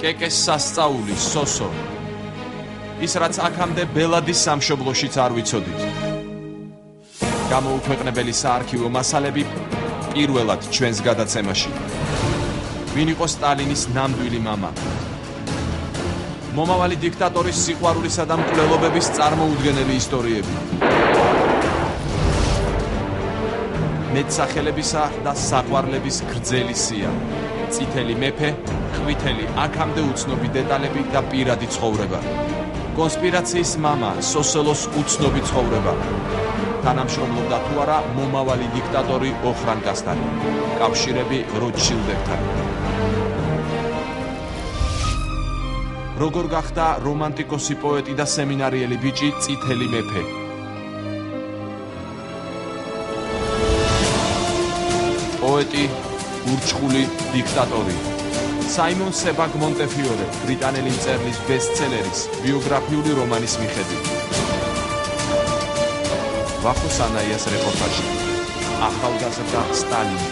კეკეს სასწაული, სოსო. ის რაც აქამდე ბელადის სამშობლოშიც არ ვიცოდით. გამოუქვეყნებელი საარქივო მასალები პირველად ჩვენს გადაცემაში. ვინ იყო სტალინის ნამდვილი მამა? მომავალი დიქტატორის სიყვარულისა და მკვლელობების წარმოუდგენელი ისტორიები. მეტსახელებისა და საყვარლების გრძელი სია. წითელი მეფე, ყვითელი აქამდე უცნობი დეტალები და პირადი ცხოვრება. კონსპირაციის მამა, სოსელოს უცნობი ცხოვრება. თანამშრომლობდა თუ არა მომავალი დიქტატორი ოხრანკასთან. კავშირები როტშილდებთან. როგორ გახდა რომანტიკოსი პოეტი და სემინარიელი ბიჭი წითელი მეფე? პოეტი, ურჩხული დიქტატორი. საიმონ სებაგ მონტეფიორე, ბრიტანელი მწერლის ბესტსელერის ბიოგრაფიული რომანის მიხედვით. ვახო სანაიას რეპორტაჟი. ახალგაზრდა სტალინი.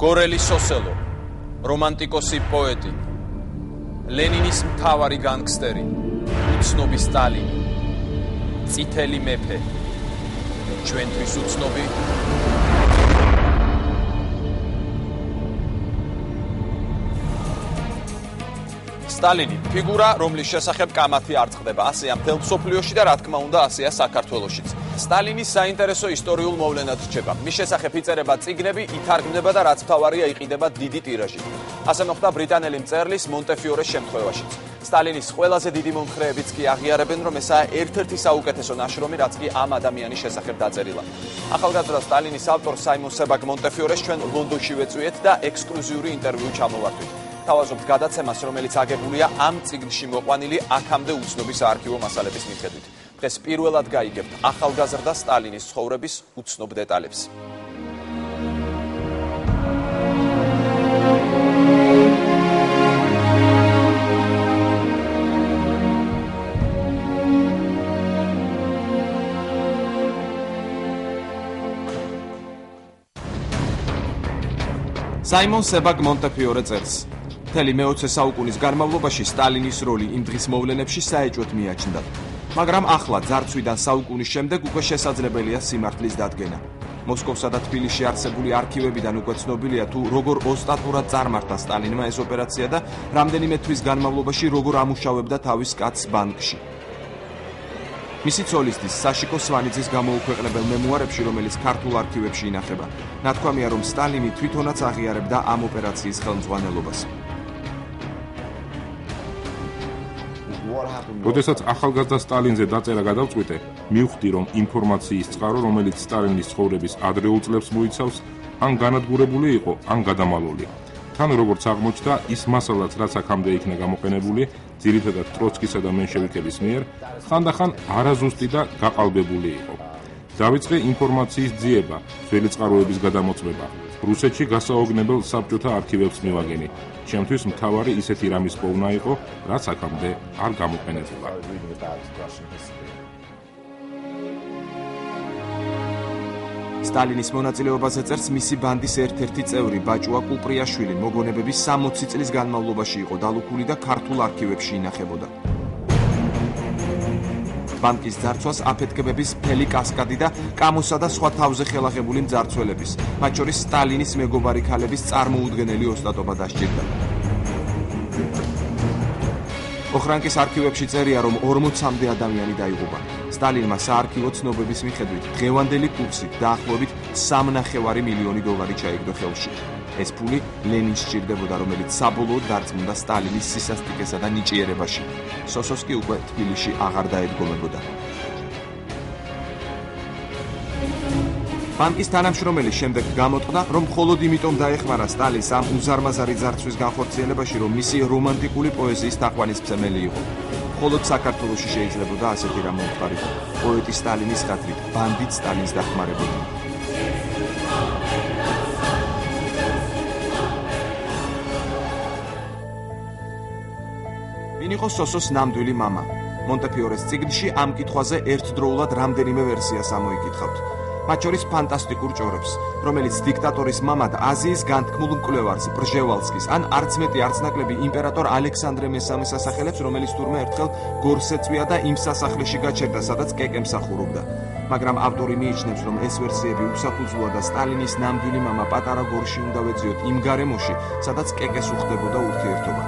გორელი სოსელო, რომანტიკოსი პოეტი, ლენინის მთავარი განგსტერი, უცნობი სტალინი, წითელი მეფე, ჩვენთვის უცნობი სტალინი ფიგურა, რომლის შესახებ კამათი არ წყდება, ასეა მთელ მსოფლიოში და რა თქმა უნდა ასეა საქართველოშიც. სტალინის საინტერესო ისტორიულ მოვლენად რჩება. მის შესახებ იწერება წიგნები, ითარგმნება და რაც მთავარია იყიდება დიდი ტირაჟით. ასე მოხდა ბრიტანელი მწერლის მონტეფიორეს შემთხვევაშიც. სტალინის ყველაზე დიდი მომხრეებიც კი აღიარებენ, რომ ესაა ერთ-ერთი საუკეთესო ნაშრომი, რაც კი ამ ადამიანის შესახებ დაწერილა. ახალგაზრდა სტალინის ავტორ საიმონ სებაგ მონტეფიორეს ჩვენ ლონდონში ვეწვიეთ და ექსკლუზიური ინტერვიუ ჩამოვართვით. თავაზობთ გადაცემას, რომელიც აგებულია ამ წიგნში მოყვანილი აქამდე უცნობი საარქივო მასალების მიხედვით. დღეს პირველად გაიგებთ ახალგაზრდა სტალინის ცხოვრების უცნობ დეტალებს. საიმონ სებაგ მონტეფიორე წერს. მთელი მე-20 საუკუნის განმავლობაში სტალინის როლი იმ დღის მოვლენებში საეჭვოდ მიაჩნდა. მაგრამ ახლა ძარცვიდან საუკუნის შემდეგ უკვე შესაძლებელია სიმართლის დადგენა. მოსკოვსა და თბილისში არსებული არქივებიდან უკვე ცნობილია თუ როგორ ოსტატურად წარმართა სტალინმა ეს ოპერაცია და რამდენიმე თვის განმავლობაში როგორ ამუშავებდა თავის კაცს ბანკში. მისი ცოლისთვის საშიკო სვანიძის გამოუქვეყნებელ მემუარებში, რომელიც ქართულ არქივებში ინახება, ნათქვამია, რომ სტალინი თვითონაც აღიარებდა ამ ოპერაციის ხელმძღვანელობას. როდესაც ახალგაზრდა სტალინზე დაწერა გადავწყვიტე, მივხვდი, რომ ინფორმაციის წყარო, რომელიც სტალინის ცხოვრების ადრეულ წლებს მოიცავს, ან განადგურებული იყო, ან გადამალული. თან როგორც აღმოჩნდა, ის მასალაც, რაც აქამდე იქნა გამოყენებული, ძირითადად ტროცკისა და მენშევიკების მიერ, ხანდახან არაზუსტი და გაყალბებული იყო. დავიწყე ინფორმაციის ძიება, ძველი წყაროების გადამოწმება. რუსეთში გასაოგნებელ საბჭოთა არქივებს მივაგენი. ჩემთვის მთავარი ისეთი რამის პოვნა იყო, რაც აქამდე არ გამოყენებულა. სტალინის მონაწილეობაზე წერს მისი ბანდის ერთ-ერთი წევრი ბაჭუა კუპრიაშვილი, მოგონებების 60 წლის განმავლობაში იყო დალუქული და ქართულ არქივებში ინახებოდა. ბანკის ძარცვას აფეთქებების მთელი კასკადი და კამოსა და სხვა თავზე ხელახებული მძარცველების, მათ შორის სტალინის მეგობარი ქალების წარმოუდგენელი ოსტატობა დასჭირდა. ოხრანკის არქივებში წერია, რომ 40-მდე ადამიანი დაიღუპა. სტალინმა საარქივო ცნობების მიხედვით დღევანდელი კურსით დაახლოებით $3.5 მილიონი ჩაიგდო ხელში. ეს ფული ლენინს სჭირდებოდა, რომელიც საბოლოოდ დარწმუნდა სტალინის სისასტიკესა და ნიჭიერებაში. სოსოს კი უკვე თბილისში აღარ დაედგომებოდა. ბანკის თანამშრომელი შემდეგ გამოტყდა, რომ მხოლოდ იმიტომ დაეხმარა სტალინს ამ უზარმაზარი ძარცვის განხორციელებაში, რომ მისი რომანტიკული პოეზიის თაყვანისმცემელი იყო. მხოლოდ საქართველოში შეიძლებოდა ასეთი რამ მომხდარიყო. პოეტი სტალინის ხათრით, ბანდით სტალინს დახმარებოდა. ვინ იყო სოსოს ნამდვილი მამა? მონტეფიორეს წიგნში ამ კითხვაზე ერთდროულად რამდენიმე ვერსიას ამოიკითხავთ. მათ შორის ფანტასტიკურ ჭორებს, რომელიც დიქტატორის მამად აზიის განთქმულ მკვლევარს ბრჟევალსკის ან არც მეტი არც ნაკლები იმპერატორ ალექსანდრე მესამეს ასახელებს, რომელიც თურმე ერთხელ გორს ეწვია და იმ სასახლეში გაჩერდა, სადაც კეკე მსახურობდა. მაგრამ ავტორი მიიჩნევს, რომ ეს ვერსიები უსაფუძვლოა და სტალინის ნამდვილი მამა პატარა გორში უნდა ვეძიოთ იმ გარემოში, სადაც კეკეს უხდებოდა ურთიერთობა.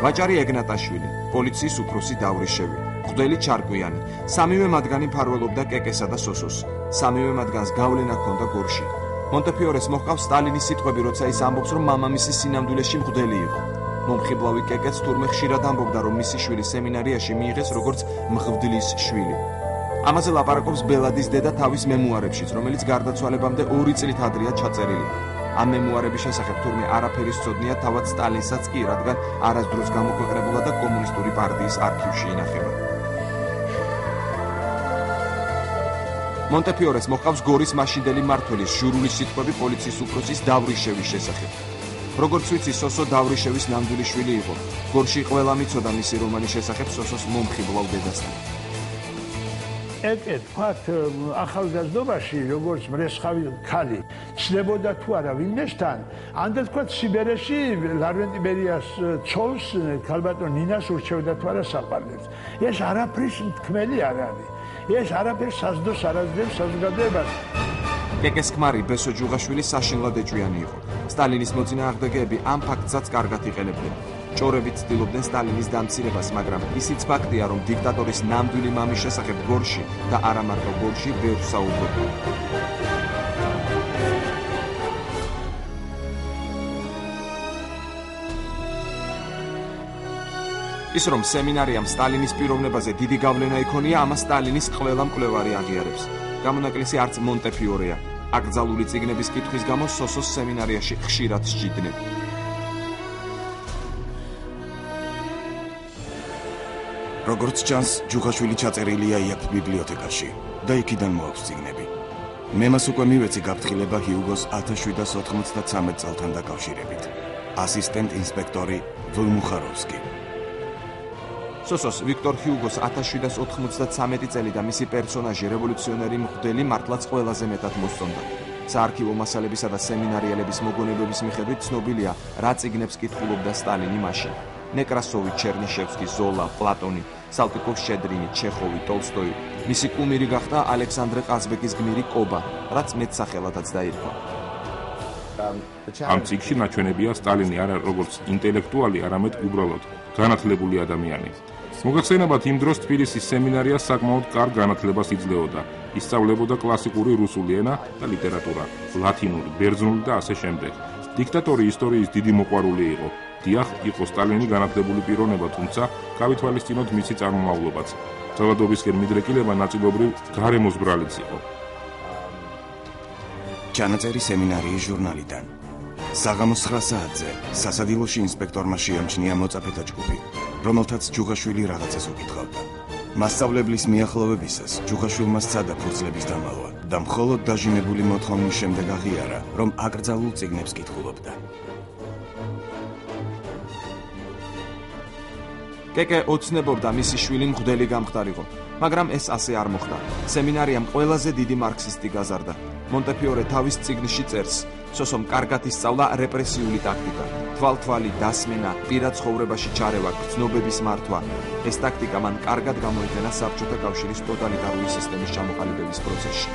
ვაჭარი ეგნატაშვილი, პოლიციის უფროსი დავრიშევი, მღვდელი ჩარკვიანი, სამივე მათგანი მფარველობდა კეკესა და სოსოს. სამივე მათგანს გავლენა ჰქონდა გორში. მონტეფიორეს მოჰყავს სტალინის სიტყვები, როცა ის ამბობს, რომ მამამისის სინამდვილეში მღვდელი იყო. მომხიბლავი კეკეც თურმე ხშირად ამბობდა, რომ მისი შვილი სემინარიაში მიიღეს როგორც მღვდლის შვილი. ამაზე ლაპარაკობს ბელადის დედა თავის მემუარებშიც, რომელიც გარდაცვალებამდე 2 წლით ადრეა ჩაწერილი. ამ მემუარების შესახებ თურმე არაფერი სცოდნია თავად სტალინსაც კი, რადგან არასდროს გამოქვეყნებულა და კომუნისტური პარტიის არქივში ინახება. მონტეფიორეს მოჰყავს გორის მაშინდელი მმართველის ჟურული სიტყვები პოლიციის უფროსის დავრიშევის შესახებ. როგორც ვიცი, სოსო დავრიშევის ნამდვილი შვილი იყო. გორში ყველა მიცოდა მისი რომანის შესახებ სოსოს მომხიბლავ დედასთან. ეკე თქვათ ახალგაზრდობაში, როგორც მრესხავი ქალი, ცდებოდა თუ არა ვინმესთან, ან და თქვათ სიბერეში ლარვენტი ბერიას ცოლს, ქალბატონ ნინას ურჩევდა თუ არა საყვარლებს. ეს არაფრის თქმელი არ არის. ეს არაფერს საზდოს არ აძლევს საზოგადოებას. კეკეს ქმარი ბესო ჯუღაშვილი საშინლად ეჭვიანი იყო. სტალინის მოწინააღმდეგეები ამ ფაქტსაც კარგად იყენებდნენ. ჭორებით ცდილობდნენ სტალინის დამცირებას, მაგრამ ისიც ფაქტია, რომ დიქტატორის ნამდვილი მამის შესახებ გორში და არა მარტო გორში ბევრ საუბრობდნენ. ის რომ სემინარიამ სტალინის პიროვნებაზე დიდი გავლენა იქონია, ამას სტალინის ყველა მკვლევარი აღიარებს. გამონაკლისი არც მონტეფიორეა. აკრძალული წიგნების კითხვის გამო სოსოს სემინარიაში ხშირად სჯიდნენ. როგორც ჩანს, ჯუღაშვილი ჩაწერილია იაფ ბიბლიოთეკაში და იქიდან მოაქვს წიგნები. მე მას უკვე მივეცი გაფრთხილება ჰიუგოს 1793 წელთან დაკავშირებით. ასისტენტ ინსპექტორი ვოლმუხაროვსკი. სოსოს ვიქტორ ჰიუგოს 1793 წელი და მისი პერსონაჟი რევოლუციონერი მღვდელი მართლაც ყველაზე მეტად მოსწონდა. საარქივო მასალებისა და სემინარიელების მოგონებების მიხედვით ცნობილია, რა წიგნებს კითხულობდა სტალინი მაშინ. ნეკრასოვი, ჩერნიშევსკი, ზოლა, პლატონი, სალტიკოვ-შედრინი, ჩეხოვი, ტოლსტოი. მისი კუმირი გახდა ალექსანდრე ყაზბეგის გმირი კობა, რაც მეტსახელადაც დაირქვა. ამ წიგნში ნაჩვენებია სტალინი არა როგორც ინტელექტუალი, არამედ უბრალოდ განათლებული ადამიანი. მოგახსენებათ, იმ დროს თბილისის სემინარია საკმაოდ კარგ განათლებას იძლეოდა. ისწავლებოდა კლასიკური რუსული ენა და ლიტერატურა, ლათინური, ბერძნული და ასე შემდეგ. დიქტატორი ისტორიის დიდი მოყვარული იყო. დიახ, იყო სტალინი განათლებული პიროვნება, თუმცა გავითვალისწინოთ მისი წარმომავლობაც. ძალადობისკენ მიდრეკილება ნაწილობრივ გარემოზბრალიც იყო. ჩანაწერი სემინარიის ჟურნალიდან. საღამოს 9 საათზე სასადილოში ინსპექტორმა შეამჩნია მოწაფეთა ჯგუფი, რომელთაც ჯუღაშვილი რაღაცას უკითხავდა. მასწავლებლის მიახლოვებისას ჯუღაშვილმა სცადა ფურცლების დამალვა და მხოლოდ დაჟინებული მოთხოვნის შემდეგ აღიარა, რომ აკრძალულ წიგნებს კითხულობდა. კეკე ოცნებობდა მისი შვილი მღვდელი გამხდარიყო, მაგრამ ეს ასე არ მოხდა. სემინარიამ ყველაზე დიდი მარქსისტი გაზარდა. მონტეფიორე თავის წიგნში წერს, სოსომ კარგად ისწავლა რეპრესიული ტაქტიკა, თვალთვალი დასმენა, პირად ცხოვრებაში ჩარევა, გრძნობების მართვა. ეს ტაქტიკა მან კარგად გამოიყენა საბჭოთა კავშირის ტოტალიტარული სისტემის ჩამოყალიბების პროცესში.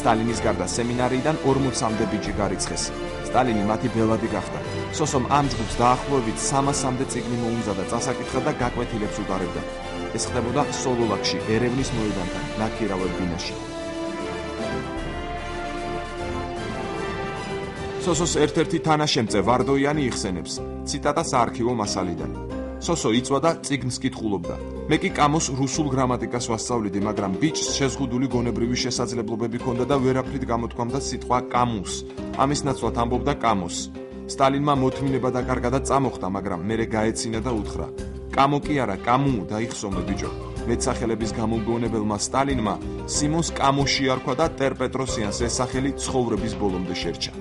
სტალინის გარდა სემინარიიდან 40-მდე ბიჭი გარიცხეს. სტალინი მათი ბელადი გახდა. სოსომ ამ ჯგუფს დაახლოებით 300-მდე წიგნი მოუმზადა წასაკითხად და გაკვეთილებს უტარებდა. ეს ხდებოდა სოლოლაკში, ერევნის მოედანთან, ნაქირავებ ბინაში. სოსოს ერთ-ერთი თანაშემწე ვარდოიანი იხსენებს, ციტატა საარქივო მასალიდან. სოსო იწვა და წიგნს კითხულობდა. მე კი კამოს რუსულ გრამატიკას ვასწავლიდი, მაგრამ ბიჭს შეზღუდული გონებრივი შესაძლებლობები ჰქონდა და ვერაფრით გამოთქვამდა სიტყვა კამუს. ამის ნაცვლად ამბობდა კამოს. სტალინმა მოთმინება დაკარგა და წამოხდა, მაგრამ მერე გაეცინა და უთხრა: კამო კი არა, კამუ, დაიხსომე ბიჭო. მეტსახელების გამოგონებელმა სტალინმა სიმონს კამო შეარქვა და ტერპეტროსიანს ეს სახელი ცხოვრების ბოლომდე შერჩა.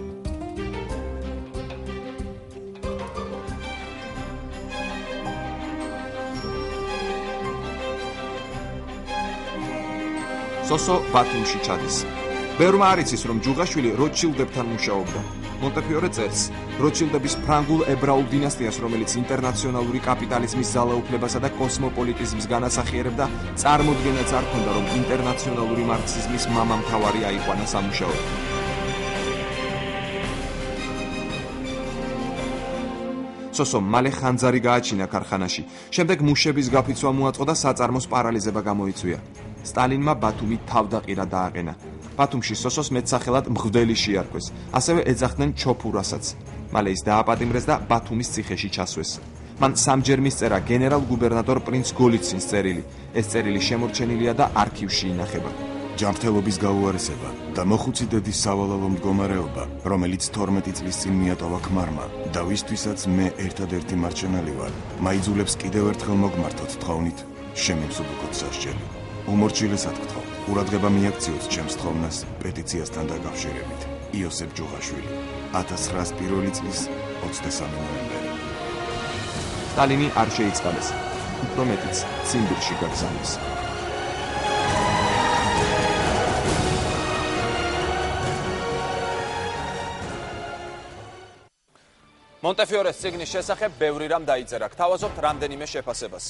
სოსო ბათუმში ჩადის. ბევრმა არ იცის, რომ ჯუღაშვილი როტშილდებთან მუშაობდა. მონტეფიორე წერს, როტშილდების ფრანგულ ებრაულ დინასტიას, რომელიც ინტერნაციონალური კაპიტალიზმის ძალაუფლებასა და კოსმოპოლიტიზმს განასახიერებდა, წარმოდგენაც არ ჰქონდა, რომ ინტერნაციონალური მარქსიზმის მამამთავარი აიყვანა სამუშაოდ. სოსო მალე ხანძარი გააჩინა ქარხანაში. შემდეგ მუშების გაფიცვა მოაწყო და საწარმოს პარალიზება გამოიწვია. სტალინმა ბათუმი თავდაყირა დააყენა. ბათუმში სოსოს მეტსახელად მღვდელი შეარქვეს, ასევე ეძახდნენ ჩოფურასაც. მალე ის დააპატიმრეს და ბათუმის ციხეში ჩასვეს. მან სამჯერ მისწერა გენერალ-გუბერნატორ პრინც გოლიცინის წერილი. ეს წერილი შემორჩენილია და არქივში ინახება. ჯანმრთელობის გაუარესება და მოხუცი დედის სავალალო მდგომარეობა, რომელიც 12 წლის წინ მიატოვა ქმარმა და ვისთვისაც მე ერთადერთი მარჩენალი ვარ, მაიძულებს კიდევ ერთხელ მოგმართოთ თხოვნით, შემიმსუბუქოთ სასჯელი. უმორჩილესად გთხოვთ, ყურადღება მიაქციოთ ჩემს თხოვნას პეტიციასთან დაკავშირებით. იოსებ ჯუღაშვილი, 1901 წლის 23 ნოემბერი. სტალინი არ შეიწყალეს, უფრო მეტიც ციმბირში გაგზავნეს. მონტეფიორეს წიგნის შესახებ ბევრი რამ დაიწერა. გთავაზობთ რამდენიმე შეფასებას.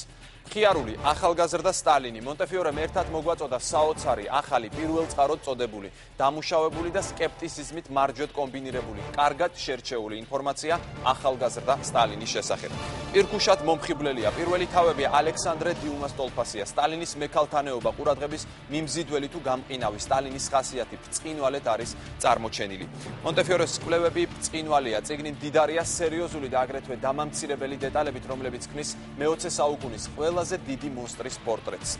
მხიარული ახალგაზრდა სტალინი მონტეფიორემ ერთად მოგვაწოდა საოცარი, ახალი, პირველწყაროდ წოდებული, დამუშავებული და სკეპტიციზმით მარჯვედ კომბინირებული, კარგად შერჩეული ინფორმაცია ახალგაზრდა სტალინის შესახებ. პირქუშად მომხიბვლელია. პირველი თავები ალექსანდრე დიუმას ტოლფასია. სტალინის მექალთანეობა ყურადღების მიმზიდველი თუ გამყინავი, სტალინის ხასიათი ბრწყინვალედ არის წარმოჩენილი. მონტეფიორეს კვლევები ბრწყინვალეა. წიგნი მდიდარია სერიოზული და აგრეთვე დამამცირებელი დეტალებით, რომლებიც ქმნის მე-20 საუკუნის ყველაზე დიდი მონსტრის პორტრეტს.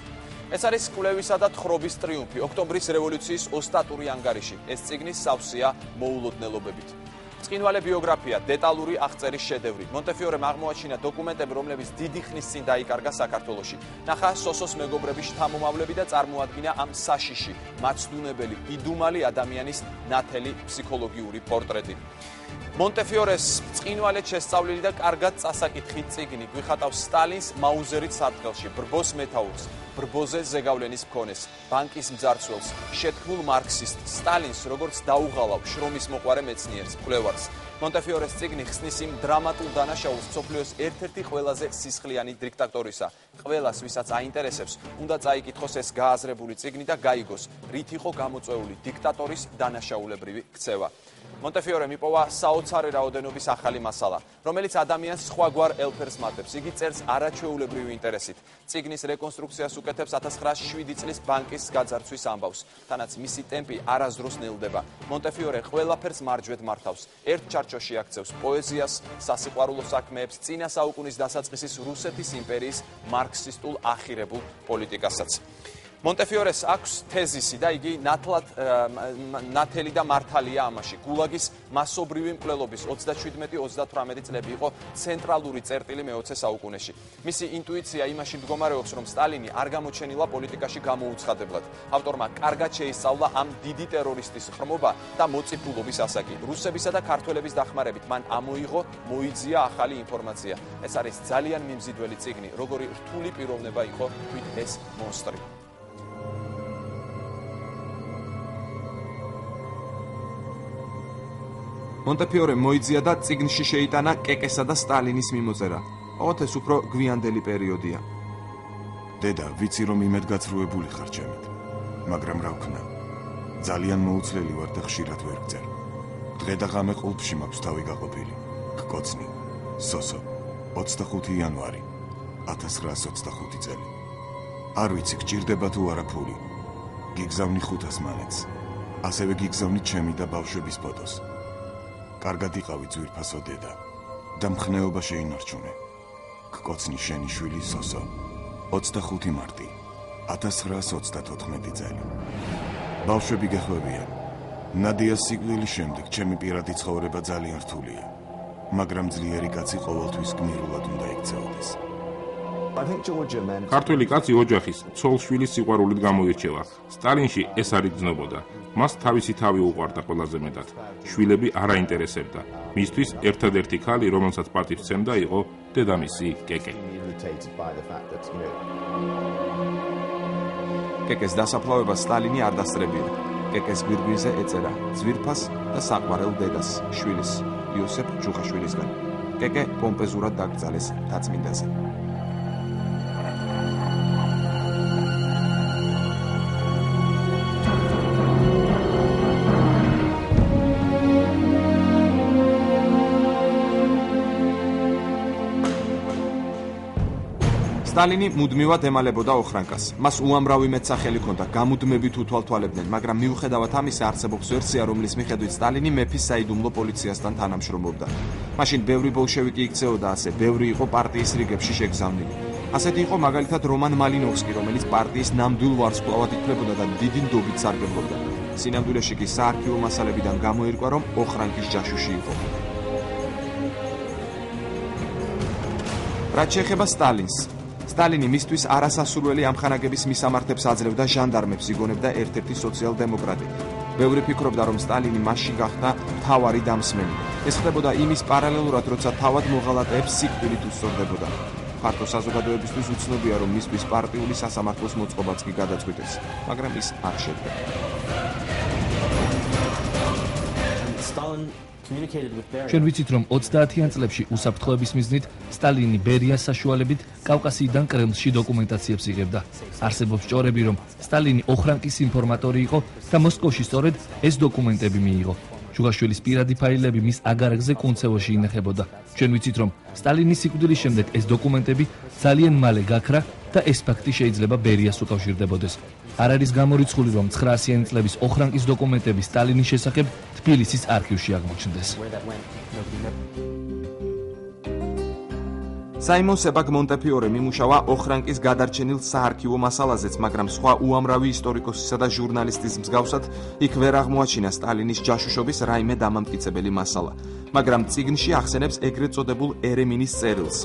ეს არის კვლევისა და თხრობის ტრიუმფი, ოქტომბრის რევოლუციის ოსტატური ანგარიში. ეს წიგნი სავსეა მოულოდნელობებით. ბრწყინვალე ბიოგრაფია, დეტალური აღწერის შედევრი. მონტეფიორემ აღმოაჩინა დოკუმენტები, რომლებიც დიდი ხნის წინ დაიკარგა საქართველოში. ნახა სოსოს მეგობრების შთამომავლები და წარმოადგინა ამ საშიში, მაცდუნებელი, იდუმალი ადამიანის ნათელი ფსიქოლოგიური პორტრეტი. მონტეფიორეს ბრწყინვალედ შესწავლილი და კარგად წასაკითხი წიგნი გვიხატავს სტალინს მაუზერით სარტყელში, ბრბოს მეთაურს, ბრბოზე ზეგავლენის მქონეს, ბანკის მძარცველს, შეთქმულ მარქსისტს, სტალინს როგორც დაუღალავ შრომის მოყვარე მეცნიერს, მკვლევარს. მონტეფიორეს წიგნი ხსნის იმ დრამატულ დანაშაულს მსოფლიოს ერთ-ერთი ყველაზე სისხლიანი დიქტატორისა. ყველას, ვისაც აინტერესებს, უნდა წაიკითხოს ეს გააზრებული წიგნი და გაიგოს, რით იყო გამოწვეული დიქტატორის დანაშაულებრივი ქცევა. მონტეფიორემ იპოვა საოცარი რაოდენობის ახალი მასალა, რომელიც ადამიანს სხვაგვარ ელფერს მატებს. იგი წერს არაჩვეულებრივი ინტერესით. წიგნის რეკონსტრუქციას უკეთებს 1907 წლის ბანკის გაძარცვის ამბავს. თანაც მისი ტემპი არასდროს ნელდება. მონტეფიორე ყველაფერს მარჯვედ მართავს. ერთ ჩარჩოში აქცევს პოეზიას, სასიყვარულო საქმეებს, წინა საუკუნის დასაწყისის რუსეთის იმპერიის მარქსისტულ ახირებულ პოლიტიკასაც. მონტეფიორეს აქვს თეზისი და იგი ნათელი და მართალია ამაში. გულაგის მასობრივი მკვლელობის 27-38 წლები იყო ცენტრალური წერტილი მე-20 საუკუნეში. მისი ინტუიცია იმაში მდგომარეობს, რომ სტალინი არ გამოჩენილა პოლიტიკაში გამოუცხადებლად. ავტორმა კარგად შეისწავლა ამ დიდი ტერორისტის ხრმობა და მოწიფულობის ასაკი. რუსებისა და ქართველების დახმარებით მან ამოიღო, მოიძია ახალი ინფორმაცია. ეს არის ძალიან მიმზიდველი წიგნი, როგორი რთული პიროვნება იყო თვით ეს მონსტრი. მონტეფიორემ მოიძია და წიგნში შეიტანა კეკესა და სტალინის მიმოწერა. ოღონდ ეს უფრო გვიანდელი პერიოდია. დედა, ვიცი რომ იმედგაცრუებული ხარ ჩემით, მაგრამ რა ვქნა? ძალიან მოუცლელი ვარ და ხშირად ვერ გწერ. დღე და ღამე ყულფში მაქვს თავი გაყოფილი. გკოცნი. სოსო. 25 იანვარი 1925 წელი. არ ვიცი გჭირდება თუ არა ფული. გიგზავნი 500 მანეთს. ასევე გიგზავნი ჩემი და ბავშვების ფოტოს. კარგად იყავი ძვირფასო დედა და მხნეობა შეინარჩუნე. გკოცნი შენი შვილი სოსო. 25 მარტი 1934 წელი. ბავშვები გეხვევიან. ნადიას სიკვდილის შემდეგ ჩემი პირადი ცხოვრება ძალიან რთულია, მაგრამ ძლიერი კაცი ყოველთვის გმირულად უნდა იქცეოდეს. ქართველი კაცი ოჯახის, ცოლ-შვილის სიყვარულით გამოირჩევა. სტალინში ეს არ იგრძნობოდა. მას თავისი თავი უყვარდა ყველაზე მეტად. შვილები არ აინტერესებდა. მისთვის ერთადერთი ქალი, რომელსაც პატივს სცემდა, იყო დედამისი კეკე. კეკეს დასაფლავებას სტალინი არ დასწრებია. კეკეს გვირგვინზე ეწერა ძვირფას და საყვარელ დედას, შვილის, იოსებ ჯუხაშვილისგან. კეკე პომპეზურად დაკრძალეს დაწმინდაზე. სტალინი მუდმივად ემალებოდა ოხრანკას. მას უამრავი მეტსახელი ჰქონდა, გამუდმებით უთვალთვალებდნენ, მაგრამ მიუხედავად ამისა არსებობს ვერსია, რომლის მიხედვით სტალინი მეფის საიდუმლო პოლიციასთან თანამშრომლობდა. მაშინ ბევრი ბოლშევიკი იქცეოდა ასე, ბევრი იყო პარტიის რიგებში შეგზავნილი. ასეთი იყო მაგალითად რომან მალინოვსკი, რომელიც პარტიის ნამდვილ ვარსკვლავად ითვლებოდა და დიდი ნდობით სარგებლობდა. სინამდვილეში კი საარქივო მასალებიდან გამოირკვა, რომ ოხრანკის ჯაშუში იყო. რაც შეეხება სტალინს, სტალინი მისთვის არასასურველი ამხანაგების მისამართებს აძლევდა ჟანდარმებს, იგონებდა ერთ-ერთი სოციალ-დემოკრატი. ბევრი ფიქრობდა, რომ სტალინი მასში გახდა მთავარი დამსმენი. ეს ხდებოდა იმის პარალელურად, როცა თავად მოღალატეებს სიკვდილით უსწორდებოდა. ფართო საზოგადოებისთვის უცნობია, რომ მისთვის პარტიული სასამართლოს მოწყობაც კი გადაწყვიტეს, მაგრამ ის არ შედგა. ჩვენ ვიცით, რომ 30-იან წლებში უსაფრთხოების მიზნით სტალინი ბერიას საშუალებით კავკასიიდან კრემლში დოკუმენტაციებს იღებდა. არსებობს ჭორები, რომ სტალინი ოხრანკის ინფორმატორი იყო და მოსკოვში სწორედ ეს დოკუმენტები მიიღო. ჯუღაშვილის პირადი ფაილები მის აგარაკზე კუნცევოში ინახებოდა. ჩვენ ვიცით, რომ სტალინის სიკვდილის შემდეგ ეს დოკუმენტები ძალიან მალე გაქრა და ეს ფაქტი შეიძლება ბერიას უკავშირდებოდეს. არ არის გამორიცხული, რომ 900-იანი წლების ოხრანკის დოკუმენტები სტალინის შესახებ თბილისის არქივში აღმოჩნდეს. საიმონ სებაგ მონტეფიორე მიმუშავა ოხრანკის გადარჩენილ საარქივო მასალაზეც, მაგრამ სხვა უამრავი ისტორიკოსისა და ჟურნალისტის მსგავსად იქ ვერ აღმოაჩინა სტალინის ჯაშუშობის რაიმე დამამტკიცებელი მასალა. მაგრამ წიგნში ახსენებს ეგრეთ წოდებულ ერემინის წერილს.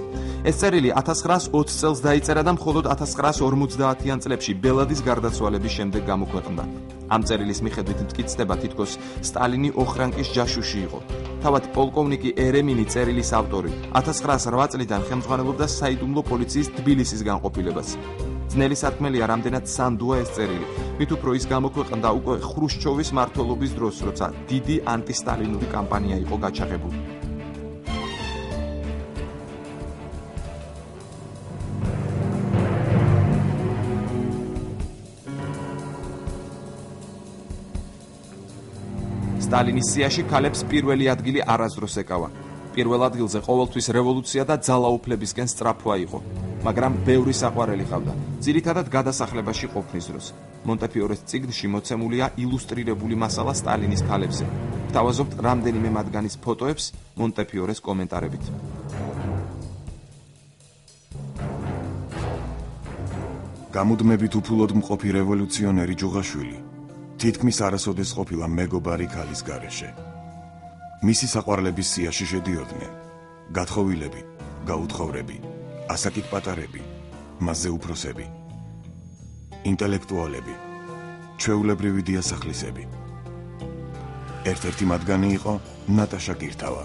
ეს წერილი 1920 წელს დაიწერა და მხოლოდ 1950-იან წლებში ბელადის გარდაცვალების შემდეგ გამოქვეყნდა. ამ წერილის მიხედვით მტკიცდება, თითქოს სტალინი ოხრანკის ჯაშუში იყო. თავად პოლკოვნიკი ერემინი წერილის ავტორი 1908 წლიდან ხელმძღვანელობდა საიდუმლო პოლიციის თბილისის განყოფილებას. ძნელი სათქმელია, რამდენად სანდუა ეს წერილი. მით უფრო ის გამოქვეყნდა უკვე ხრუშჩოვის მმართველობის დროს, როცა დიდი ანტისტალინური კამპანია იყო გაჩაღებული. სტალინის სიაში ქალებს პირველი ადგილი არასდროს ეკავა. პირველ ადგილზე ყოველთვის რევოლუცია და ძალაუფლებისკენ სწრაფვა იყო, მაგრამ ბევრი საყვარელი ჰყავდა, ძირითადად გადასახლებაში ყოფნის დროს. მონტეფიორეს წიგნში მოცემულია ილუსტრირებული მასალა სტალინის ქალებზე. ვთავაზობთ რამდენიმე მათგანის ფოტოებს მონტეფიორეს კომენტარებით. გამუდმებით უფულოდ მყოფი რევოლუციონერი ჯუღაშვილი თითქმის არასოდეს ყოფილა მეგობარი ქალის გარეშე. მისი საყვარლების სიაში შედიოდნენ გათხოვილები, გაუთხოვრები, ასაკით-პატარები, მასზე უფროსები, ინტელექტუალები, ჩვეულებრივი დიასახლისები. ერთ-ერთი მათგანი იყო ნატაშა კირთავა,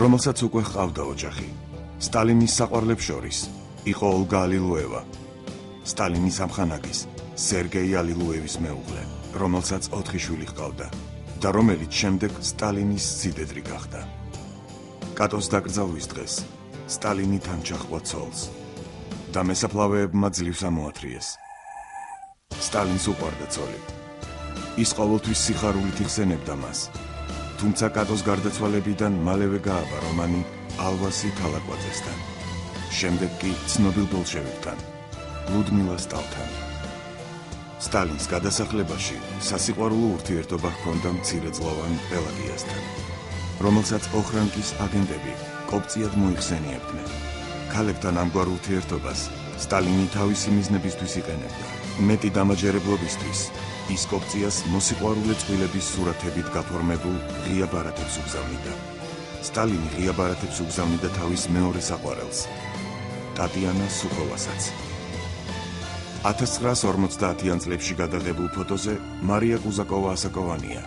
რომელსაც უკვე ჰყავდა ოჯახი. სტალინის საყვარლებს შორის იყო ოლგა ალილუევა, სტალინის ამხანაგის სერგეი ალილუევის მეუღლე, რომელსაც 4 შვილი ჰყავდა და რომელიც შემდეგ სტალინის სიდედრი გახდა. კატოს დაკრძალვის დღეს სტალინი თან ჩახვა ცოლს და მესაფლავეებმა ძლივს ამოათრიეს. სტალინს უყვარდა ცოლი. ის ყოველთვის სიხარულით იხსენებდა მას. თუმცა კატოს გარდაცვალებიდან მალევე გააბა რომანი ალვასი თალაკვაძესთან. შემდეგ კი ცნობილ ბოლშევიკთან, ლუდმილა სტალთან. სტალინს გადასახლებაში სასიყვარულო ურთიერთობა ჰქონდა მცირეწლოვან პელაგიასთან, რომელსაც ოხრანკის აგენტები კოპწიად მოიხსენიებდნენ. ქალებთან ამგვარ ურთიერთობას სტალინი თავისი მიზნებისთვის იყენებდა. მეტი დამაჯერებლობისთვის ის კოპწიას მოსიყვარულე წყვილების სურათებით გაფორმებულ ღია ბარათებს უგზავნიდა. სტალინი ღია ბარათებს უგზავნიდა თავის მეორე საყვარელს, ტატიანა სუხოვასაც. 1950-იან წლებში გადაღებულ ფოტოზე მარია კუზაკოვა ასაკოვანია.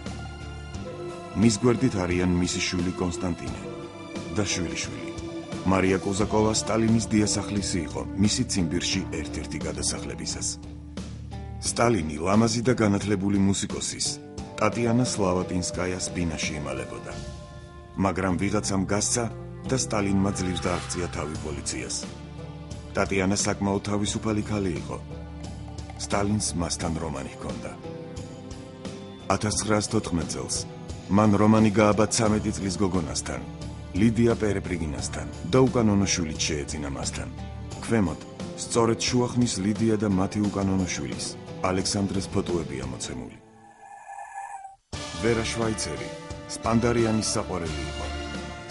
მის გვერდით არიან მისი შვილი კონსტანტინე და შვილიშვილი. მარია კუზაკოვა სტალინის დიასახლისი იყო მისი ციმბირში ერთ-ერთი გადასახლებისას. სტალინი ლამაზი და განათლებული მუსიკოსის ტატიანა სლავატინსკაიას ბინაში იმალებოდა. მაგრამ ვიღაცამ გასცა და სტალინმა ძლივს დააღწია თავი პოლიციას. ტატიანა საკმაოდ თავისუფალი ქალი იყო. სტალინს მასთან რომანი ჰქონდა. 1914 წელს მან რომანი გააბა 13 წლის გოგონასთან, ლიდია პერეპრიგინასთან და უკანონო შვილიც შეეძინა მასთან. ქვემოთ სწორედ შუახნის ლიდია და მათი უკანონო შვილის ალექსანდრეს ფოტოებია მოცემული. ვერა შვაიცერი სპანდარიანის საყვარელი იყო.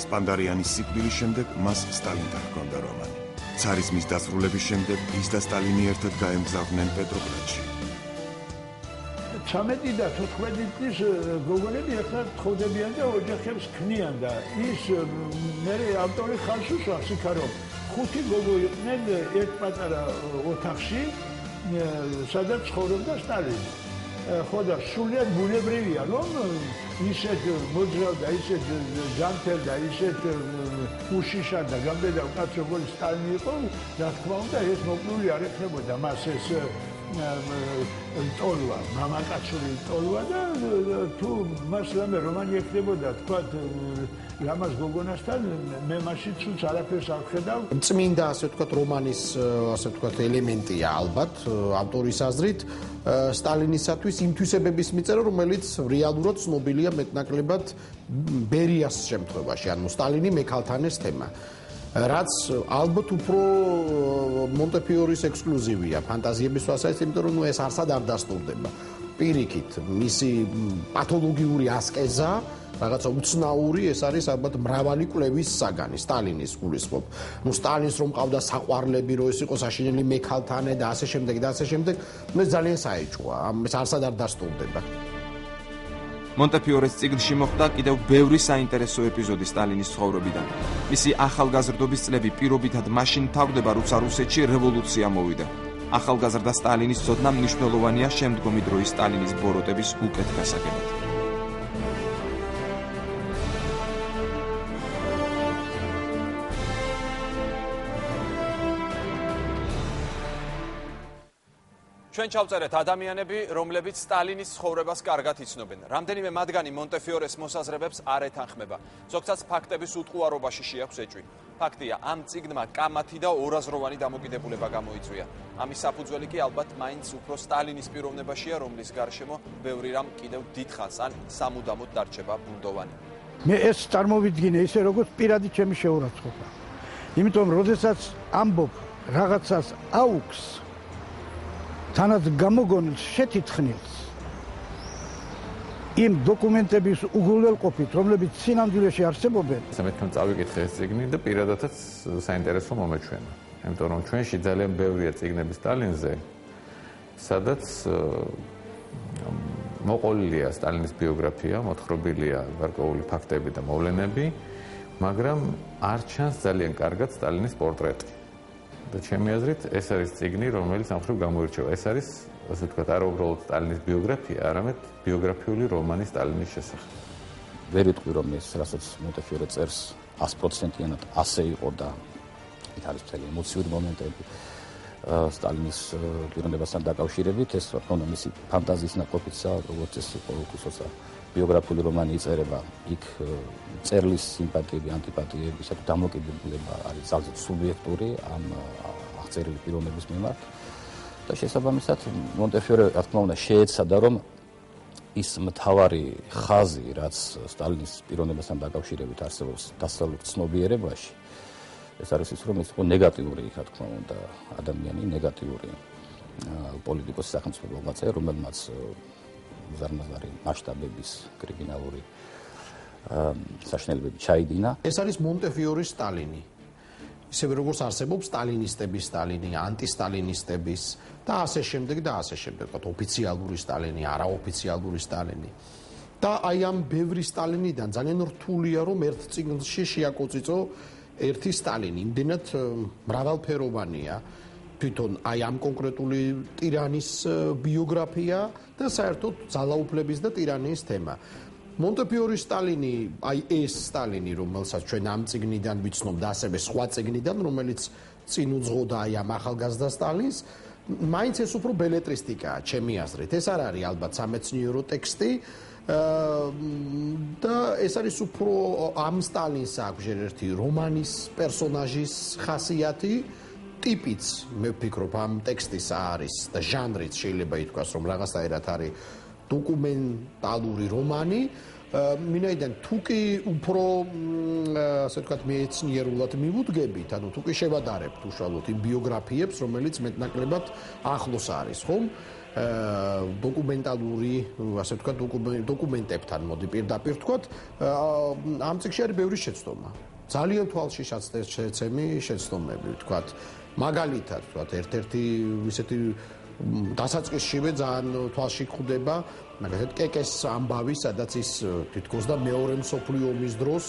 სპანდარიანის სიკვდილის შემდეგ მას სტალინთან ჰქონდა რომანი. ცარიზმის დასრულების შემდეგ ის და სტალინი ერთად გაემგზავრნენ პეტროგრადში. 13 და 14 წლის გოგონები ერთად თხოვდებიან და ოჯახებს ქმნიან და ის მე ავტორი ხალხს უსვამს იქა რომ 5 გოგო იყვნენ ერთ პატარა ოთახში სადაც ცხოვრობდა სტალინი. ხო და სულიად ბუნებრივია რომ ისეთ მოძრავ და ისეთ ჯანმრთელდა, ისეთ უშიშარ და გამდედავ კაცს როგორც სტალინი იყო, რა თქმა უნდა ეს მოკლული არ ექნებოდა მას ეს ტოლვა, მამაკაცური ტოლვა და თუ მას რამე რომანი ექნებოდა თქვათ ლამაზ გოგონასთან მე მაშინ ცუც არაფერს არ ვხედავ. წმინდა ასე ვთქვათ რომანის ასე ვთქვათ ელემენტია ალბათ ავტორის აზრით სტალინისათვის იმ თვისებების მიწერა რომელიც რეალურად ცნობილია მეტნაკლებად ბერიას შემთხვევაში ანუ სტალინი მექალთანეს თემა რაც ალბათ უფრო მონტეფიორის ექსკლუზივია ფანტაზიების თვალსაზრისით იმიტომ რომ ეს არსად არ დასტურდება პირიქით მისი პათოლოგიური ასკეზა რაღაცა უცნაური ეს არის ალბათ მრავალი კვლევის საგანი სტალინის გულისხმობ. ნუ სტალინს რომ ყავდა საყვარლები რომ ეს იყო საშინელი მექალთანე და ასე შემდეგ და ასე შემდეგ, მე ძალიან საეჭვოა. ეს არსად არ დასტურდება. მონტეფიორეს წიგნში მოხდა კიდევ ბევრი საინტერესო ეპიზოდი სტალინის ცხოვრებიდან. მისი ახალგაზრდობის წლები პირობითად მაშინ თავდება, როცა რუსეთში რევოლუცია მოვიდა. ახალგაზრდა სტალინის ცოდნა მნიშვნელოვანია შემდგომი დროის სტალინის ბოროტების უკეთ გასაგებად. ჩვენ ჩავწერეთ ადამიანები, რომლებიც სტალინის ცხოვრებას კარგად იცნობენ. რამდენიმე მათგანი მონტეფიორეს მოსაზრებებს არ ეთანხმება. ზოგადად ფაქტების უტყუარობაში შეაქვს ეჭვი. ფაქტია, ამ წიგნმა კამათი და ორაზროვანი დამოკიდებულება გამოიწვია. ამის საფუძველი კი ალბათ მაინც უფრო სტალინის პიროვნებაშია, რომლის გარშემო ბევრი რამ კიდევ დიდხანს ან სამუდამოდ დარჩება ბუნდოვანი. მე ეს წარმოვიდგინე ისე როგორც პირადი ჩემი შეურაცხყოფა. იმიტომ რომ როდესაც ამბობ რაღაცას აუქს თანაც გამოგონილს შეთითხნილს იმ დოკუმენტების უგულველყოფით, რომლებიც სინამდვილეში არსებობენ. მე თქვენ წავიკითხე ეს წიგნი და პირადადაც საინტერესო მომეჩვენა. იმიტომ რომ ჩვენში ძალიან ბევრია წიგნები სტალინზე, სადაც მოყოლილია სტალინის ბიოგრაფია, მოთხრობილია გარკვეული ფაქტები და მოვლენები, მაგრამ არ ჩანს ძალიან კარგად სტალინის პორტრეტი. და ჩემი აზრით ეს არის წიგნი, რომელიც ამ ხრივ გამოირჩევა. ეს არის, ასე ვთქვათ, არა უბრალოდ სტალინის ბიოგრაფია, არამედ ბიოგრაფიული რომანი სტალინის შესახებ. ვერ იტყვი რომ ეს რასაც მონტეფიორე წერს 100%-იანად ასე იყო და იქ არის მთელი ემოციური მომენტები სტალინის პიროვნებასთან დაკავშირებით, ეს თქო მისი ფანტაზიის ნაყოფიცა, როგორც ეს იყო უხუცესა ბიოგრაფიული რომანი იწერება, იქ წერლის სიმპათიები, ანტიპათიები, საერთოდ დამოკიდებულება არის ძალზედ სუბიექტური ამ აღწერილი პიროვნების მიმართ და შესაბამისად მონტეფიორე რა თქმა უნდა შეეცადა რომ ის მთავარი ხაზი, რაც სტალინის პიროვნებასთან დაკავშირებით არსებობს დასავლურ ცნობიერებაში, ეს არის ის რომ ის იყო ნეგატიური, რა თქმა უნდა, ადამიანი, ნეგატიური პოლიტიკოსი, სახელმწიფო მოღვაწე, რომელმაც ზარმაზარი მასშტაბების კრიმინალური საშინელებები ჩაიდინა. ეს არის მონტეფიორის სტალინი. ისევე როგორც არსებობს სტალინისტების სტალინი, ანტისტალინისტების და ასე შემდეგ და ასე შემდეგ, ოფიციალური სტალინი, არაოფიციალური სტალინი. და აი ამ ბევრი სტალინიდან ძალიან რთულია რომ ერთ წიგნში შეაკოწიწო ერთი სტალინი, იმდენად მრავალფეროვანია. თვითონ აი ამ კონკრეტული ტირანის ბიოგრაფია და საერთოდ ძალაუფლების და ტირანიის თემა. მონტეფიორის სტალინი, აი ეს სტალინი, რომელსაც ჩვენ ამ წიგნიდან ვიცნობ და ასევე სხვა წიგნიდან, რომელიც წინ უძღოდა აი ამ ახალგაზრდა სტალინს, მაინც ეს უფრო ბელეტრისტიკაა, ჩემი აზრით. ეს არ არის ალბათ სამეცნიერო ტექსტი. და ეს არის უფრო ამ სტალინს აქვს ერთი რომანის პერსონაჟის ხასიათი, ტიპიც მე ვფიქრობ ამ ტექსტის არის და ჟანრიც შეიძლება ითქვას რომ რაღაცნაირად არის დოკუმენტალური რომანი. მინაიდან თუ კი უფრო ასე ვთქვათ მეცნიერულად მივუდგებით, ანუ თუ კი შევადარებთ უშუალოდ იმ ბიოგრაფიებს, რომელიც მეტნაკლებად ახლოს არის, ხომ? დოკუმენტალური, ასე ვთქვათ, დოკუმენტებთან მოდი პირდაპირ ვთქვათ, ამ წიგნში არის ბევრი შეცდომა. ძალიან თვალში შეცემი შეცდომები, ვთქვათ. მაგალითად, ვთქვათ, ერთ-ერთი ისეთი დასაწყისშივე ძალიან თვალში გვხვდება, მაგალითად, კეკეს ამბავი, სადაც ის თითქოს და მეორე მსოფლიო ომის დროს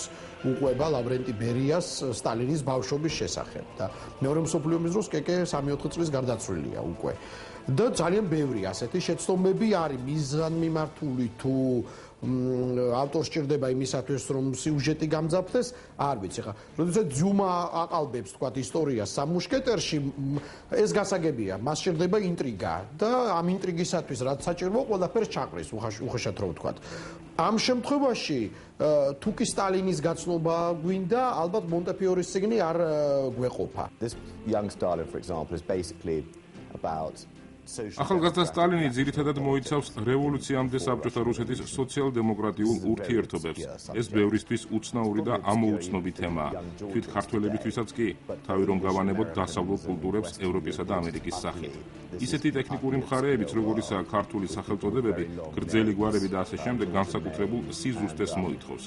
უყვება ლავრენტი ბერიას სტალინის ბავშვობის შესახებ და მეორე მსოფლიო ომის დროს კეკე 3-4 წლის გარდაცვლილია უკვე. და ძალიან ბევრი ასეთი შეცდომები არის მიზანმიმართული თუ ავტორს სჭირდება იმისათვის რომ სიუჟეტი გამძაფრდეს, არ ვიცი ხა. როდესაც ძიუმა აყალბებს თქვათ ისტორიას სამუშკეტერში, ეს გასაგებია, მას სჭირდება ინტრიგა და ამ ინტრიგისათვის რაც საჭიროა, ყველაფერს ჩაყრის, უხეშად რო ვთქვათ. ამ შემთხვევაში თუ კი სტალინის გაცნობა გვინდა, ალბათ მონტეფიორის წიგნი არ გვეყოფა. This young Stalin, for example, is basically about ახალგაზრდა სტალინი ძირითადად მოიცავს რევოლუციამდე საბჭოთა რუსეთის სოციალ-დემოკრატიულ ურთიერთობებს. ეს ბევრისთვის უცნაური და ამოუცნობი თემაა. თვით ქართველებისთვისაც კი, თავი რომ გავანებოთ დასავლურ კულტურებს ევროპისა და ამერიკის სახით. ისეთი ტექნიკური მხარეებიც, როგორიცაა ქართული სახელწოდებები, გრძელი გვარები და ასე შემდეგ, განსაკუთრებულ სიზუსტეს მოითხოვს.